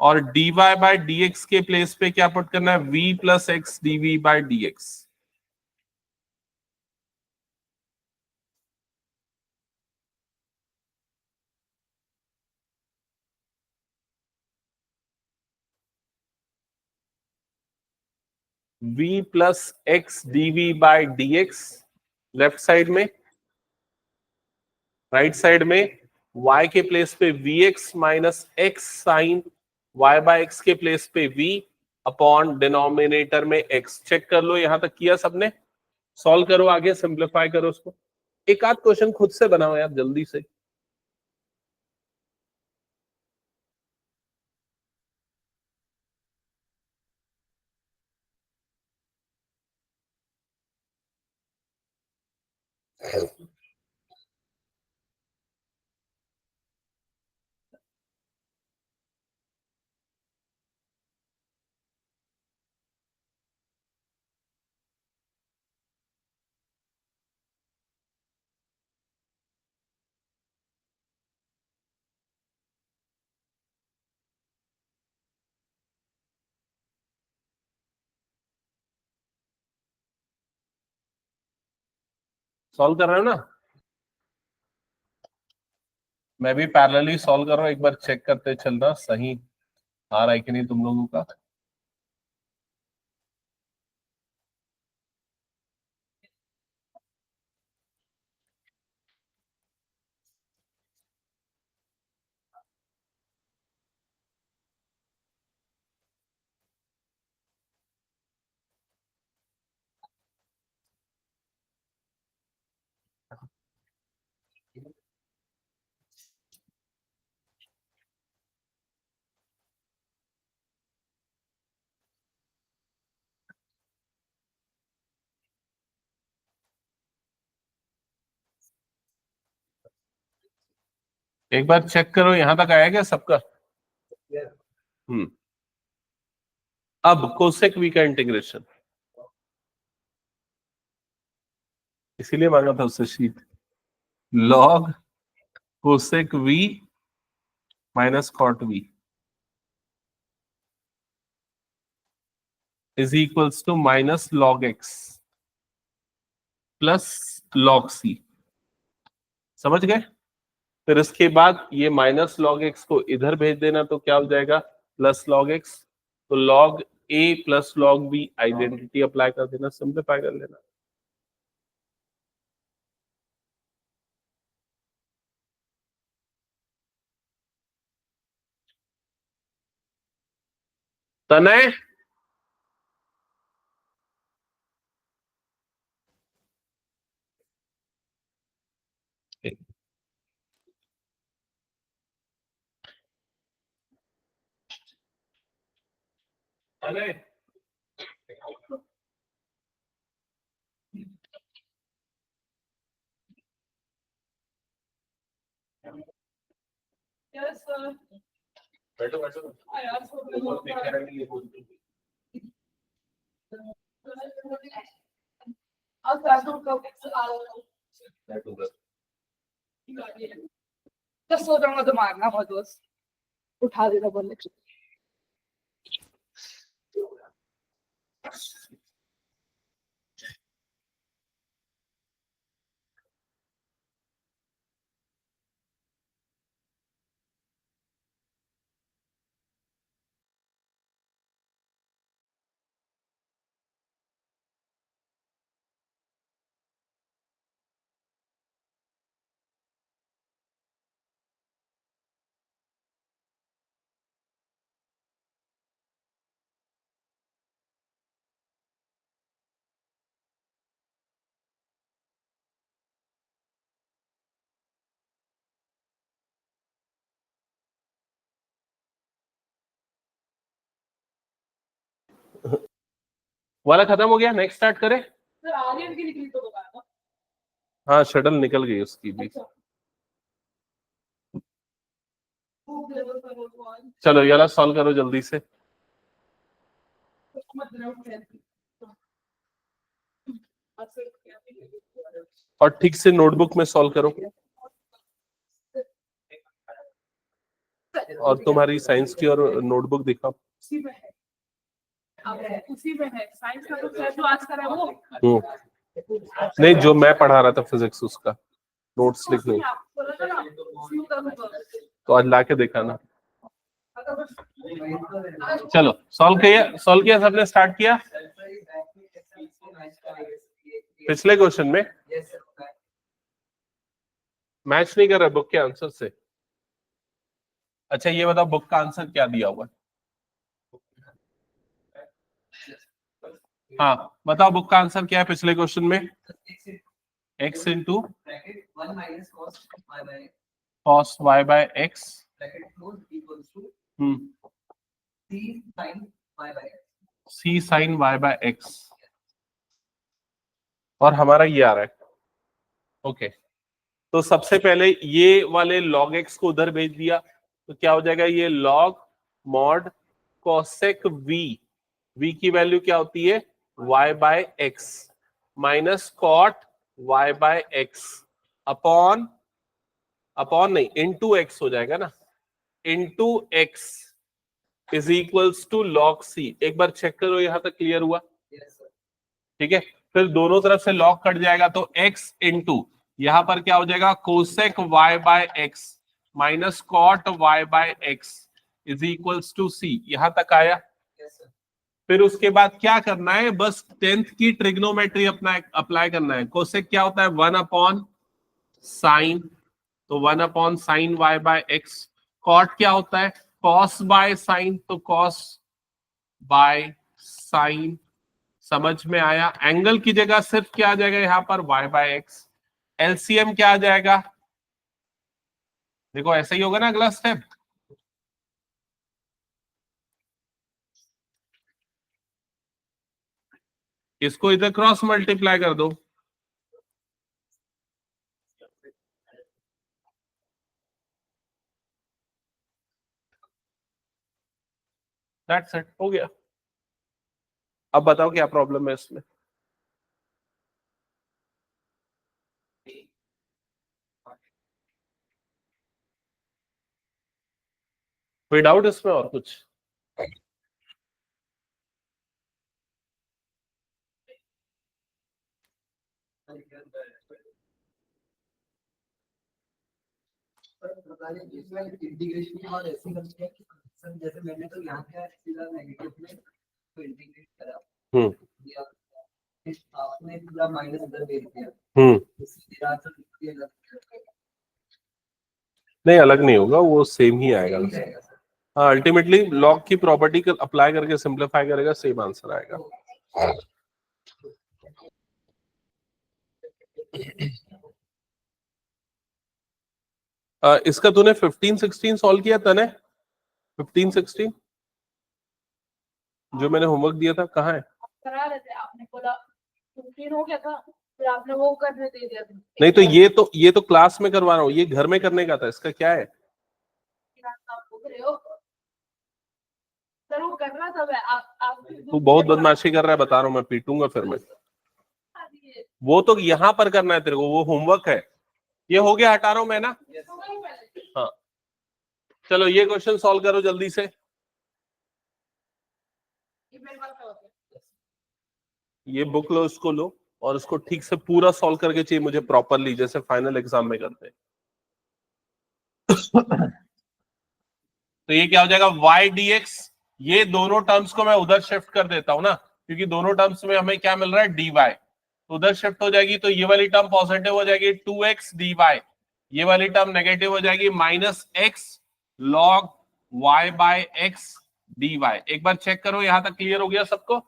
और dy बाय dx के प्लेस पे क्या पुट करना है, v plus x dv by dx। v plus x dv by dx left side में, right side में y के प्लेस पे vx minus x sine y by x के प्लेस पे v अपॉन डिनोमिनेटर में x। चेक कर लो, यहां तक किया सबने, सॉल्व करो, आगे सिंप्लीफाई करो उसको। एक आध क्वेश्चन खुद से बनाओ यार जल्दी से। सॉल्व कर रहे हो ना? मैं भी पैरेलली सॉल्व कर रहा हूँ, एक बार चेक करते चलना सही आ रहा है कि नहीं तुम लोगों का। एक बार चेक करो यहां तक आया क्या सबका? अब कोसेक v का इंटीग्रेशन, इसीलिए मांगा था उससे sheet. Log cosec v minus cot v is equals to minus log x plus log c। समझ गए? फिर इसके बाद ये माइनस लॉग एक्स को इधर भेज देना तो क्या हो जाएगा, प्लस लॉग एक्स। तो log A plus log B identity apply कर देना, सिंप्लीफाई कर लेना। तनय तनय Yes, sir. बैठो बैठो। I also ऊपर देख रहे हैं ये बोल रही I'll classroom go बैठो उधर। just so don't the मारना बहुत दोस्त उठा देना बोलने के वाला खत्म हो गया, नेक्स्ट स्टार्ट करें। सर आर्यन की निकली तो बताना हाँ शटल निकल गई उसकी भी। अच्छा वो लेवल पर वो वन चलो ये वाला सॉल्व करो जल्दी से, मत रहो और ठीक से नोटबुक में सॉल्व करो। और तुम्हारी साइंस की और नोटबुक दिखाओ। उसी में है, अब उसी में है साइंस का, तो सर जो आज कर रहा है वो नहीं, जो मैं पढ़ा रहा था फिजिक्स, उसका नोट्स लिख लो। आप बोला था ना शुरू करूंगा। तो आज लाके दिखाना। चलो सॉल्व किया सबने, स्टार्ट किया। पिछले क्वेश्चन में मैच नहीं कर रहा बुक के आंसर से। अच्छा ये बताओ बुक का आंसर क्या दिया हुआ है? हाँ बताओ बुक का आंसर क्या है पिछले क्वेश्चन में? x into cos y by x c sin y by x, और हमारा ये आ रहा है। ओके तो सबसे पहले ये वाले log x को उधर भेज दिया तो क्या हो जाएगा, ये log mod cosec v की वैल्यू क्या होती है y by x minus cot y by x upon नहीं इंटू x हो जाएगा ना, into x is equals to log c। एक बार चेक करो यहां तक क्लियर हुआ? ठीक है, फिर दोनों तरफ से log कट जाएगा तो x इंटू यहां पर क्या हो जाएगा cosec y by x minus cot y by x is equals to c। यहां तक आया? फिर उसके बाद क्या करना है, बस 10th की ट्रिग्नोमेट्री अप्लाई करना है। कोसेक क्या होता है 1 अपॉन साइन, तो 1 upon sine y by x। Cot क्या होता है कॉस बाय साइन, तो कॉस बाय साइन। समझ में आया? एंगल की जगह सिर्फ क्या आ जाएगा यहां पर y बाय x। एलसीएम क्या आ जाएगा, देखो ऐसा ही होगा ना अगला स्टेप। इसको इधर क्रॉस मल्टीप्लाई कर दो, दैट्स इट, हो गया। अब बताओ क्या प्रॉब्लम है इसमें? कोई डाउट इसमें और कुछ? इंटीग्रेशन के बाद ऐसे करते हैं कि सर जैसे मैंने तो यहाँ क्या सीधा नेगेटिव में तो इंटीग्रेट करा या आपने पूरा माइनस इधर भेज दिया, इसलिए आंसर अलग नहीं अलग नहीं होगा, वो सेम ही आएगा। हाँ अल्टीमेटली लॉग की प्रॉपर्टी अप्लाई करके सिंप्लीफाई करेगा, सेम आंसर आएगा। इसका तूने 15-16 सॉल्व किया तने? 15-16 जो मैंने होमवर्क दिया था कहाँ है? करा रहे थे, आपने बोला 15 हो गया था, फिर आपने वो करने दे दिया था। नहीं तो ये तो क्लास में करवा रहा हूँ, ये घर में करने का था। इसका क्या है? आप बोल रहे हो सर वो कर रहा था मैं, आप तू बहुत बदमाशी कर रहा है, बता रहा हूँ मैं, पीटूंगा फिर मैं। वो तो यहाँ पर करना है तेरे को, वो होमवर्क है। ये हो गया, हटा रहा हूं मैं ना। हाँ चलो ये क्वेश्चन सॉल्व करो जल्दी से। ये बुक लो, इसको लो और इसको ठीक से पूरा सॉल्व करके चाहिए मुझे प्रॉपरली, जैसे फाइनल एग्जाम में करते हैं। तो ये क्या हो जाएगा y dx, ये दोनों टर्म्स को मैं उधर शिफ्ट कर देता हूं ना, क्योंकि दोनों टर्म्स में हमें क्या मिल रहा है dy, तो उधर शिफ्ट हो जाएगी तो ये वाली टर्म पॉजिटिव हो जाएगी 2x dy, ये वाली टर्म नेगेटिव हो जाएगी minus x log y by x dy। एक बार चेक करो यहां तक क्लियर हो गया सबको?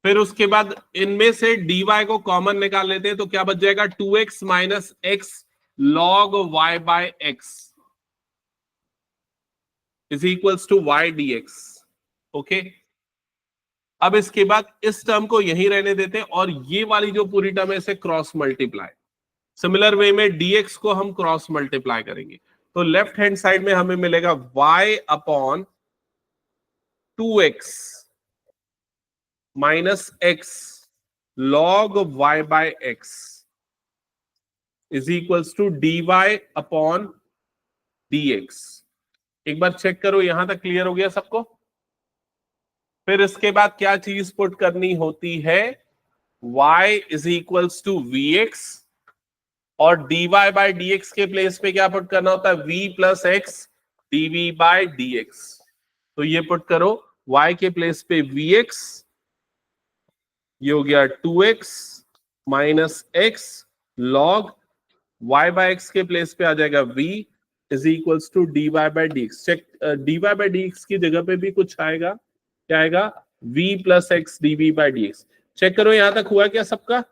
फिर उसके बाद इनमें से dy को कॉमन निकाल लेते हैं तो क्या बच जाएगा 2x minus x log y by x is equals to y dx। Okay अब इसके बाद इस टर्म को यहीं रहने देते हैं और ये वाली जो पूरी टर्म है इसे क्रॉस मल्टीप्लाई। सिमिलर वे में dx को हम क्रॉस मल्टीप्लाई करेंगे तो लेफ्ट हैंड साइड में हमें मिलेगा y upon 2x minus x log y by x is equals to dy upon dx। एक बार चेक करो, यहां तक क्लियर हो गया सबको? फिर इसके बाद क्या चीज पुट करनी होती है, y is equals to vx, और dy बाय dx के प्लेस पे क्या पुट करना होता है, v plus x dv by dx। तो ये पुट करो, y के प्लेस पे vx, ये हो गया 2x minus x log y by x के प्लेस पे आ जाएगा v is equals to dy by dx। Check, dy by dx की जगह पे भी कुछ आएगा, क्या आएगा, v plus x dv by dx। Check करो यहां तक हुआ क्या सबका?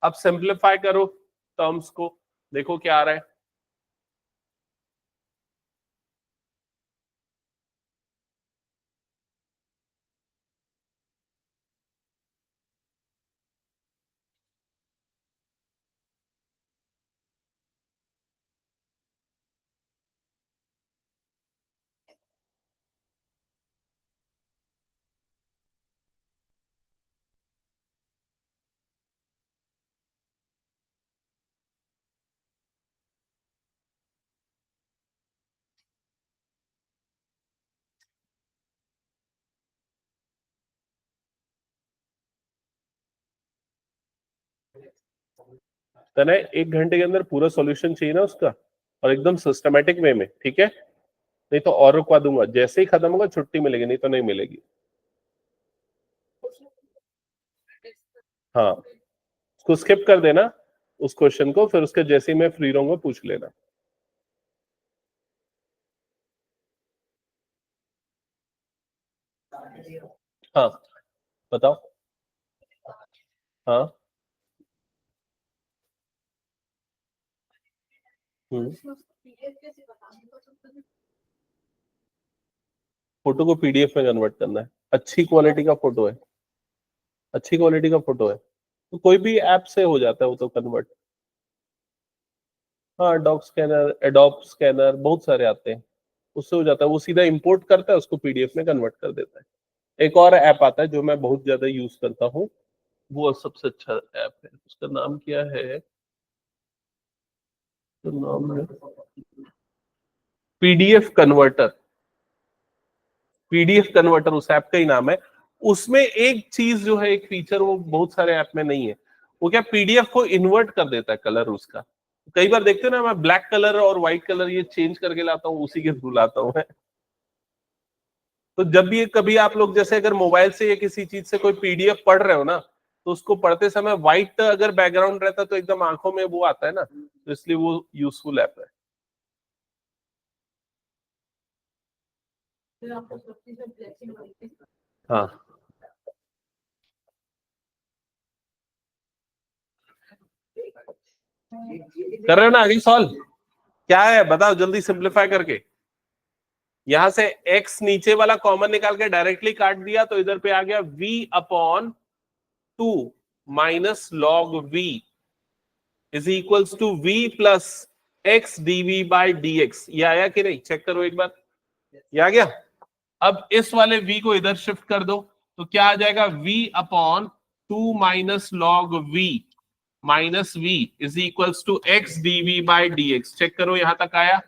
अब सिंप्लीफाई करो टर्म्स को, देखो क्या आ रहा है। तने 1 घंटे के अंदर पूरा सॉल्यूशन चाहिए ना उसका, और एकदम सिस्टमेटिक वे में, ठीक है? नहीं तो और रुकवा दूंगा, जैसे ही खत्म होगा छुट्टी मिलेगी, नहीं तो नहीं मिलेगी। हाँ, उसको स्किप कर देना उस क्वेश्चन को, फिर उसके जैसे ही मैं फ्री रहूंगा पूछ लेना। हाँ बताओ। हाँ फोटो को पीडीएफ में कन्वर्ट करना है, अच्छी क्वालिटी का फोटो है, अच्छी क्वालिटी का फोटो है तो कोई भी ऐप से हो जाता है वो तो कन्वर्ट। हाँ, डॉक स्कैनर, एडोब स्कैनर, बहुत सारे आते हैं, उससे हो जाता है, वो सीधा इंपोर्ट करता है, उसको पीडीएफ में कन्वर्ट कर देता है। एक और ऐप आता है जो मैं बहुत ज्यादा यूज करता हूँ, वो सबसे अच्छा ऐप है, उसका नाम क्या है, तो नाम है पीडीएफ कन्वर्टर। पीडीएफ कन्वर्टर उस ऐप का ही नाम है। उसमें एक चीज जो है, एक फीचर वो बहुत सारे ऐप में नहीं है, वो क्या, पीडीएफ को इन्वर्ट कर देता है कलर उसका। कई बार देखते हो ना, मैं ब्लैक कलर और व्हाइट कलर ये चेंज करके लाता हूँ, उसी के थ्रू लाता हूँ मैं। तो जब भी कभी आप लोग जैसे अगर मोबाइल से या किसी चीज से कोई पीडीएफ पढ़ रहे हो ना, तो उसको पढ़ते समय व्हाइट अगर बैकग्राउंड रहता है तो एकदम आंखों में वो आता है ना, तो इसलिए वो यूजफुल ऐप है। हाँ, कर रहे हो ना आगे सॉल्व? क्या है बताओ जल्दी, सिंप्लीफाई करके। यहां से x नीचे वाला कॉमन निकाल के डायरेक्टली काट दिया, तो इधर पे आ गया v upon 2 minus log v is equals to v plus x dv by dx। ये आया कि नहीं, चेक करो एक बार, ये आ गया। अब इस वाले v को इधर शिफ्ट कर दो, तो क्या आ जाएगा, v upon 2 minus log v minus v is equals to x dv by dx। Check करो यहां तक आया।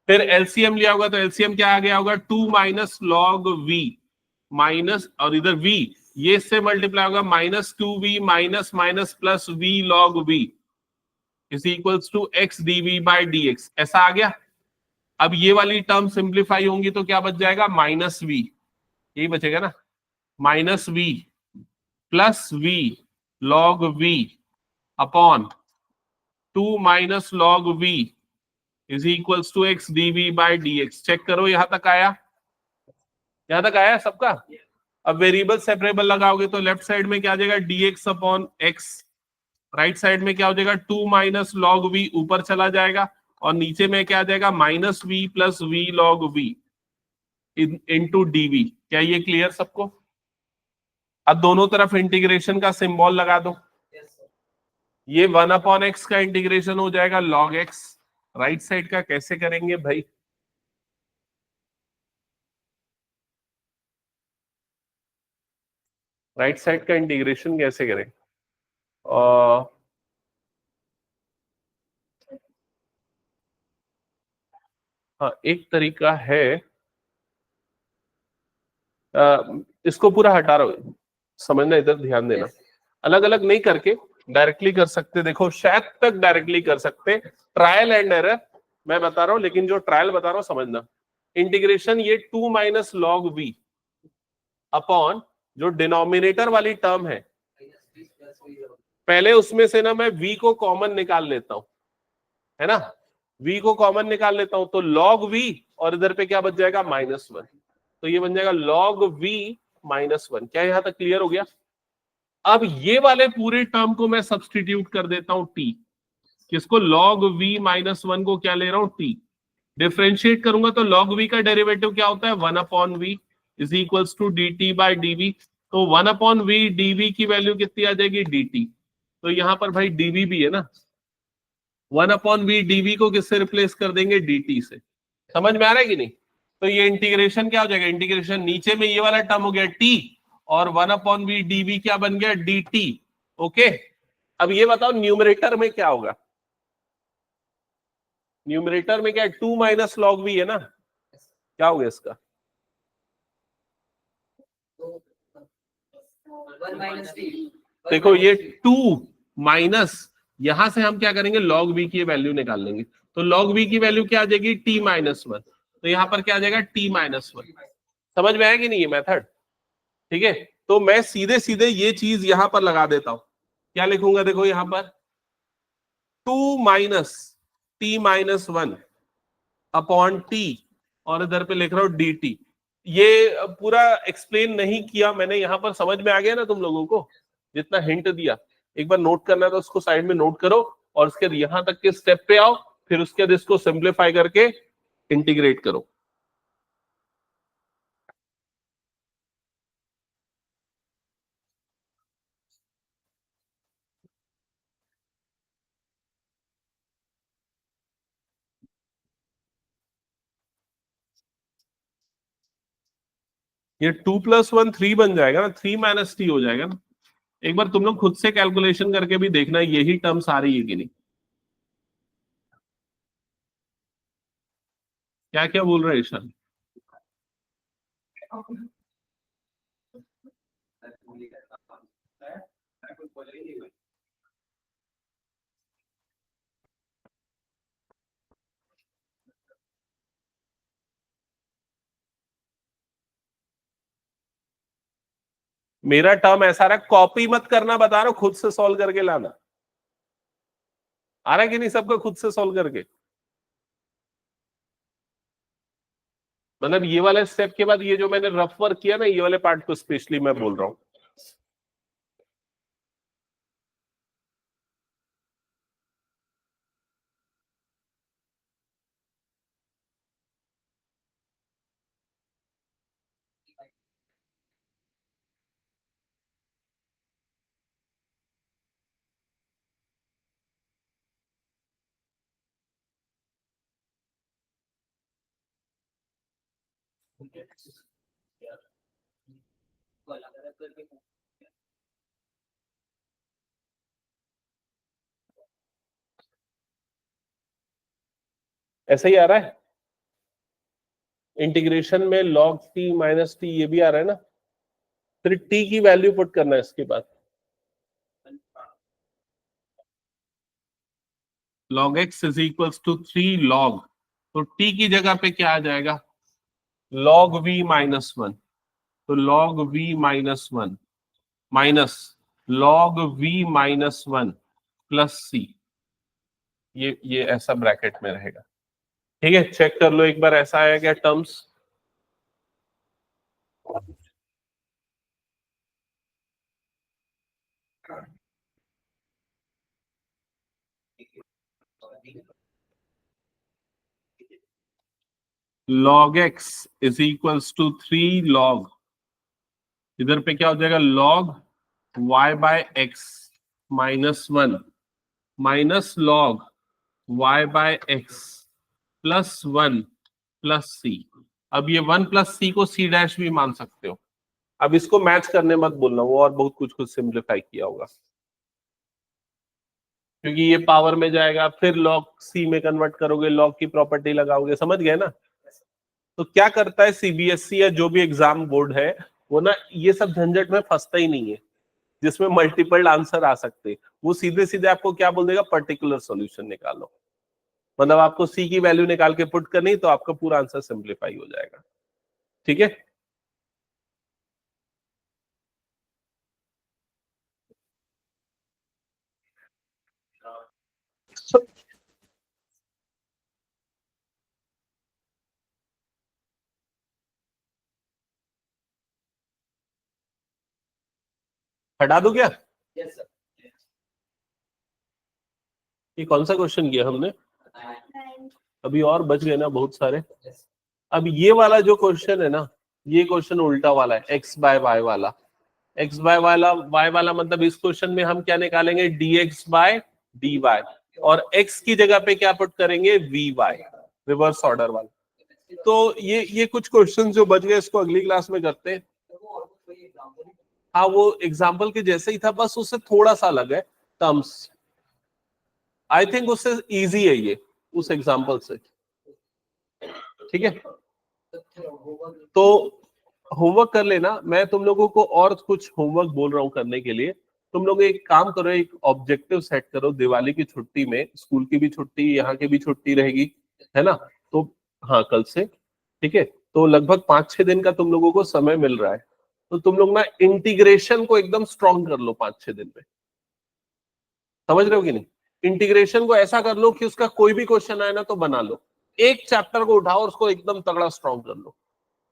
फिर एलसीएम लिया होगा तो एलसीएम क्या आ गया होगा, 2 माइनस लॉग v माइनस, और इधर v ये इससे मल्टीप्लाई होगा, minus 2v minus minus plus v log v is equals to x dv by dx। ऐसा आ गया। अब ये वाली टर्म सिंप्लीफाई होंगी तो क्या बच जाएगा, माइनस v, यही बचेगा ना, minus v plus v log v upon 2 minus log v is equals to x dv by dx। Check करो यहां तक आया, यहां तक आया सबका। अब वेरिएबल सेपरेबल लगाओगे तो लेफ्ट साइड में क्या आ जाएगा, dx upon x, right side में क्या हो जाएगा, 2 माइनस लॉग v ऊपर चला जाएगा, और नीचे में क्या आ जाएगा, minus v plus v log v into dv। क्या ये क्लियर सबको? अब दोनों तरफ इंटीग्रेशन का सिंबल लगा दो, ये 1 अपॉन एक्स का इंटीग्रेशन हो जाएगा लॉग एक्स। राइट साइड का कैसे करेंगे भाई, राइट साइड का इंटीग्रेशन कैसे करें? हाँ एक तरीका है, इसको पूरा हटा रहा हूं, समझना, इधर ध्यान देना, अलग अलग नहीं करके डायरेक्टली कर सकते। देखो शायद तक डायरेक्टली कर सकते, ट्रायल एंड एरर मैं बता रहा हूं, लेकिन जो ट्रायल बता रहा हूं समझना। इंटीग्रेशन ये 2 माइनस लॉग वी अपॉन जो डिनोमिनेटर वाली टर्म है, पहले उसमें से ना मैं v को कॉमन निकाल लेता हूं, है ना, v को कॉमन निकाल लेता हूं, तो log v और इधर पे क्या बच जाएगा -1, तो ये बन जाएगा log v -1। क्या यहां तक क्लियर हो गया? अब ये वाले पूरे टर्म को मैं सब्सटीट्यूट कर देता हूं t, किसको, log v -1 को क्या ले रहा हूं t, डिफरेंशिएट करूंगा तो log v का डेरिवेटिव क्या होता है 1/v is equals to dt by dv, तो 1/v dv की वैल्यू कितनी आ जाएगी dt, तो यहां पर भाई dv भी है ना, 1/v dv को किससे रिप्लेस कर देंगे dt से। समझ में आ रहा है कि नहीं? तो ये इंटीग्रेशन क्या हो जाएगा, इंटीग्रेशन नीचे में ये वाला टर्म हो गया t और 1/v dv क्या बन गया dt। ओके, अब ये बताओ न्यूमरेटर में क्या होगा, न्यूमरेटर में क्या है 2 माइनस लॉग वी है ना, क्या होगा इसका, 1 माइनस t, देखो ये 2 माइनस, यहां से हम क्या करेंगे log v की वैल्यू निकाल लेंगे, तो log v की वैल्यू क्या आ जाएगी t -1, तो यहां पर क्या आ जाएगा t -1। समझ में आया कि नहीं ये मेथड? ठीक है, तो मैं सीधे सीधे ये चीज यहां पर लगा देता हूं, क्या लिखूंगा, देखो यहां पर 2 माइनस t -1 अपॉन t और इधर पे लिख रहा हूं dt। ये पूरा एक्सप्लेन नहीं किया मैंने यहां पर, समझ में आ गया ना तुम लोगों को, जितना हिंट दिया। एक बार नोट करना है तो उसको साइड में नोट करो और उसके बाद यहां तक के स्टेप पे आओ, फिर उसके बाद इसको सिंप्लीफाई करके इंटीग्रेट करो। ये 2 + 1 3 बन जाएगा ना, 3 - t हो जाएगा ना। एक बार तुम लोग खुद से कैलकुलेशन करके भी देखना यही टर्म्स आ रही है कि नहीं। क्या क्या बोल रहे हैं ईशान? मेरा टर्म ऐसा रहा, कॉपी मत करना, बता रहा हूं, खुद से सॉल्व करके लाना। आ रहा है कि नहीं सबको खुद से सॉल्व करके? मतलब ये वाले स्टेप के बाद ये जो मैंने रफ वर्क किया ना, ये वाले पार्ट को स्पेशली मैं बोल रहा हूं। ऐसा ही आ रहा है, इंटीग्रेशन में log t - t ये भी आ रहा है ना, फिर t की वैल्यू पुट करना है इसके बाद, log x is equals to 3 log, तो t की जगह पे क्या आ जाएगा log v -1, तो log v -1 minus log v -1 plus c, ये ऐसा ब्रैकेट में रहेगा। ठीक है, चेक कर लो एक बार ऐसा आया क्या terms. log x is equals to 3 log, इधर पे क्या हो जाएगा log y/x -1 minus log y/x plus 1 plus c। अब ये 1 प्लस c को c डैश भी मान सकते हो। अब इसको मैच करने मत बोलना, वो और बहुत कुछ सिंप्लीफाई किया होगा। क्योंकि ये पावर में जाएगा, फिर लॉग सी में कन्वर्ट करोगे, लॉग की प्रॉपर्टी लगाओगे, समझ गए ना। तो क्या करता है सीबीएसई या जो भी एग्जाम बोर्ड है वो ना ये सब झंझट में फंसता ही नहीं है जिसमें मल्टीपल आंसर आ सकते हैं। वो सीधे सीधे आपको क्या बोल देगा, पर्टिकुलर सॉल्यूशन निकालो। मतलब आपको सी की वैल्यू निकाल के पुट करनी तो आपका पूरा आंसर सिंप्लीफाई हो जाएगा। ठीक है, हटा दो क्या? Yes sir. ये कौन सा क्वेश्चन किया हमने? अभी और बच गए ना बहुत सारे। अब ये वाला जो क्वेश्चन है ना, ये क्वेश्चन उल्टा वाला है, एक्स बाय वाई वाला। एक्स बाय वाई वाला मतलब इस क्वेश्चन में हम क्या निकालेंगे, dx बाय dy, और x की जगह पे क्या पुट करेंगे, vy, रिवर्स ऑर्डर वाला। तो ये कुछ क्वेश्चन जो बच गए इसको अगली क्लास में करते हैं। हाँ, वो एग्जाम्पल के जैसे ही था, बस उससे थोड़ा सा अलग है टर्म्स। आई थिंक उससे इजी है ये, उस एग्जाम्पल से। ठीक है, तो होमवर्क कर लेना। मैं तुम लोगों को और कुछ होमवर्क बोल रहा हूँ करने के लिए। तुम लोग एक काम करो, एक ऑब्जेक्टिव सेट करो। दिवाली की छुट्टी में स्कूल की भी छुट्टी, यहाँ की भी छुट्टी रहेगी, है ना। तो हाँ, कल से, ठीक है, तो लगभग 5-6 दिन का तुम लोगों को समय मिल रहा है। तो तुम लोग ना इंटीग्रेशन को एकदम स्ट्रॉन्ग कर लो 5-6 दिन में। समझ रहे हो कि नहीं? इंटीग्रेशन को ऐसा कर लो कि उसका कोई भी क्वेश्चन आए ना तो बना लो। एक चैप्टर को उठाओ और उसको एकदम तगड़ा स्ट्रॉन्ग कर लो।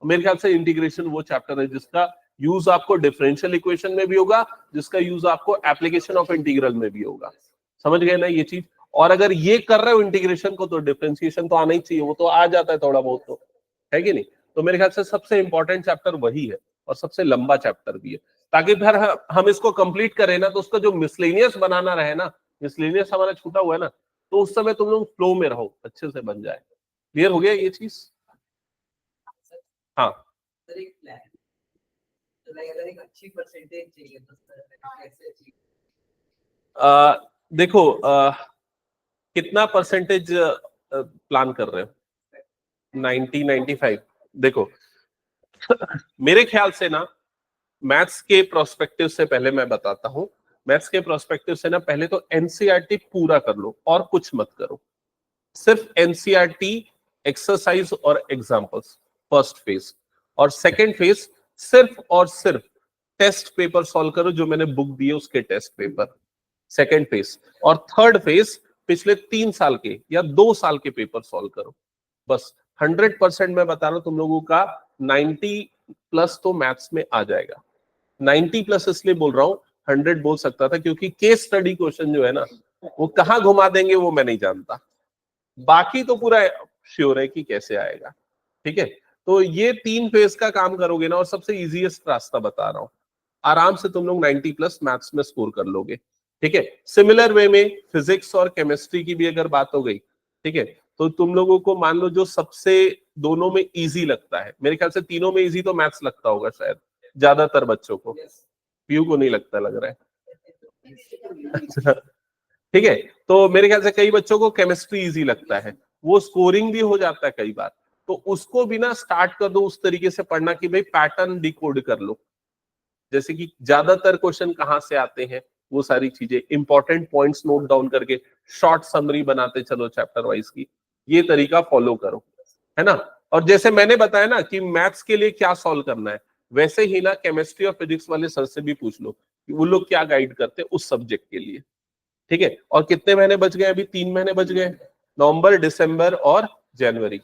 मेरे ख्याल से इंटीग्रेशन वो चैप्टर है जिसका यूज आपको डिफरेंशियल इक्वेशन में भी होगा, जिसका यूज आपको एप्लीकेशन ऑफ इंटीग्रल में भी होगा। समझ गए ना ये चीज? और अगर ये कर रहे हो इंटीग्रेशन को तो डिफरेंशिएशन तो आना ही चाहिए, वो तो आ जाता है थोड़ा बहुत, तो है कि नहीं। तो मेरे ख्याल से सबसे इंपॉर्टेंट चैप्टर वही है और सबसे लंबा चैप्टर भी है, ताकि फिर हम इसको कंप्लीट करें ना तो उसका जो मिसलेनियस बनाना रहे ना, मिसलेनियस हमारा छूटा हुआ है ना, तो उस समय तुम लोग फ्लो में रहो, अच्छे से बन जाए। क्लियर हो गया ये चीज? हाँ, सर एक प्लान, तो लाइक अगर एक अच्छी परसेंटेज चाहिए तो सर कैसे अचीव? देखो, कितना परसेंटेज प्लान कर रहे हो? 90-95? देखो मेरे ख्याल से ना, मैथ्स के प्रोस्पेक्टिव से पहले मैं बताता हूं, मैथ्स के प्रोस्पेक्टिव से ना पहले तो एनसीईआरटी पूरा कर लो और कुछ मत करो। सिर्फ एनसीईआरटी, एक्सरसाइज और एग्जांपल्स, फर्स्ट फेज। और सेकंड फेज सिर्फ और सिर्फ टेस्ट पेपर सॉल्व करो, जो मैंने बुक दी है उसके टेस्ट पेपर, सेकंड फेज। और थर्ड फेज पिछले 3 साल के या 2 साल के पेपर सॉल्व करो। बस 100% मैं बता रहा हूं तुम लोगों का 90+ तो मैथ्स में आ जाएगा। 90+ इसलिए बोल रहा हूं, 100 बोल सकता था, क्योंकि केस स्टडी क्वेश्चन जो है ना वो कहां घुमा देंगे वो मैं नहीं जानता। बाकी तो पूरा श्योर है कि कैसे आएगा। ठीक है, तो ये 3 फेज का काम करोगे ना, और सबसे इजीएस्ट रास्ता बता रहा हूं, आराम से तुम लोग 90+ मैथ्स में स्कोर कर लोगे। ठीक है, सिमिलर वे में फिजिक्स और केमिस्ट्री की भी अगर बात हो गई, ठीक है, तो तुम लोगों को मान लो जो सबसे दोनों में इजी लगता है, मेरे ख्याल से तीनों में इजी तो मैथ्स लगता होगा शायद ज्यादातर बच्चों को, पीयू को नहीं लगता, लग रहा है। ठीक है, तो मेरे ख्याल से कई बच्चों को केमिस्ट्री इजी लगता है, वो स्कोरिंग भी हो जाता है कई बार। तो उसको भी ना स्टार्ट कर दो उस तरीके से पढ़ना कि भाई पैटर्न डिकोड कर लो, जैसे कि ज्यादातर क्वेश्चन कहाँ से आते हैं, वो सारी चीजें, इंपॉर्टेंट पॉइंट्स नोट डाउन करके शॉर्ट समरी बनाते चलो चैप्टर वाइज की, ये तरीका फॉलो करो, है ना। और जैसे मैंने बताया ना कि मैथ्स के लिए क्या सॉल्व करना है, वैसे ही ना केमिस्ट्री और फिजिक्स वाले सर से भी पूछ लो कि वो लोग क्या गाइड करते हैं उस सब्जेक्ट के लिए। ठीक है, और कितने महीने बच गए? अभी 3 महीने बच गए, नवंबर, दिसंबर और जनवरी।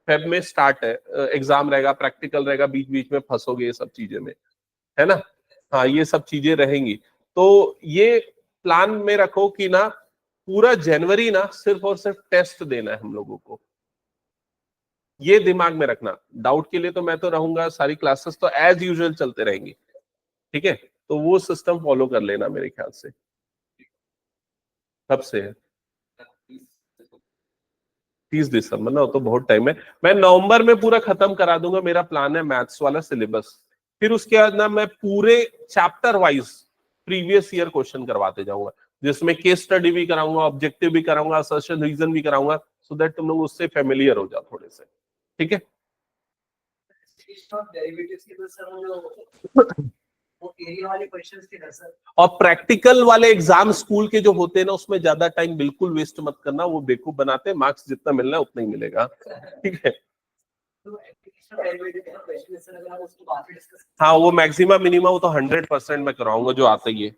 फेब में स्टार्ट है, एग्जाम रहेगा, प्रैक्टिकल रहेगा, बीच बीच में फंसोगे ये सब चीजें में, है ना। हाँ, ये सब चीजें रहेंगी। तो ये प्लान में रखो कि ना पूरा जनवरी ना सिर्फ और सिर्फ टेस्ट देना है हम लोगों को, ये दिमाग में रखना। डाउट के लिए तो मैं तो रहूंगा, सारी क्लासेस तो एज यूजुअल चलते रहेंगी। ठीक है, तो वो सिस्टम फॉलो कर लेना मेरे ख्याल से। कब से है? 30 दिसंबर ना, तो बहुत टाइम है। मैं नवंबर में पूरा खत्म करा दूंगा, मेरा प्लान है मैथ्स वाला सिलेबस। फिर उसके बाद ना मैं पूरे chapter wise previous year question करवाते जाऊंगा, जिसमें केस स्टडी भी कराऊंगा, ऑब्जेक्टिव भी कराऊंगा, असर्शन रीजन भी कराऊंगा, सो दैट तुम लोग उससे फेमिलियर हो जाओ थोड़े से, ठीक है। डेरिवेटिव्स के तो सर वो एरिया वाले क्वेश्चंस थे ना सर। और प्रैक्टिकल वाले एग्जाम स्कूल के जो होते हैं ना, उसमें ज्यादा टाइम बिल्कुल वेस्ट मत करना, वो बेवकूफ बनाते हैं, मार्क्स जितना मिलना है उतना ही मिलेगा, ठीक है। तो एप्लीकेशन डेरिवेटिव का क्वेश्चन सर अगर आप उसको बाद में डिस्कस हाँ, वो मैक्सिमम मिनिमम वो तो 100% मैं कराऊंगा जो आता ही है।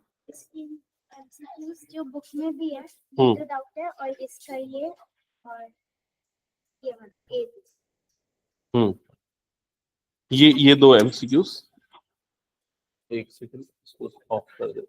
एमसीक्यूज जो बुक में भी है, हम्म। ये जो डाउट है और इसका ये और ये वाला ए ये 2 MCQs, एक सेकंड इसको ऑफ कर दे।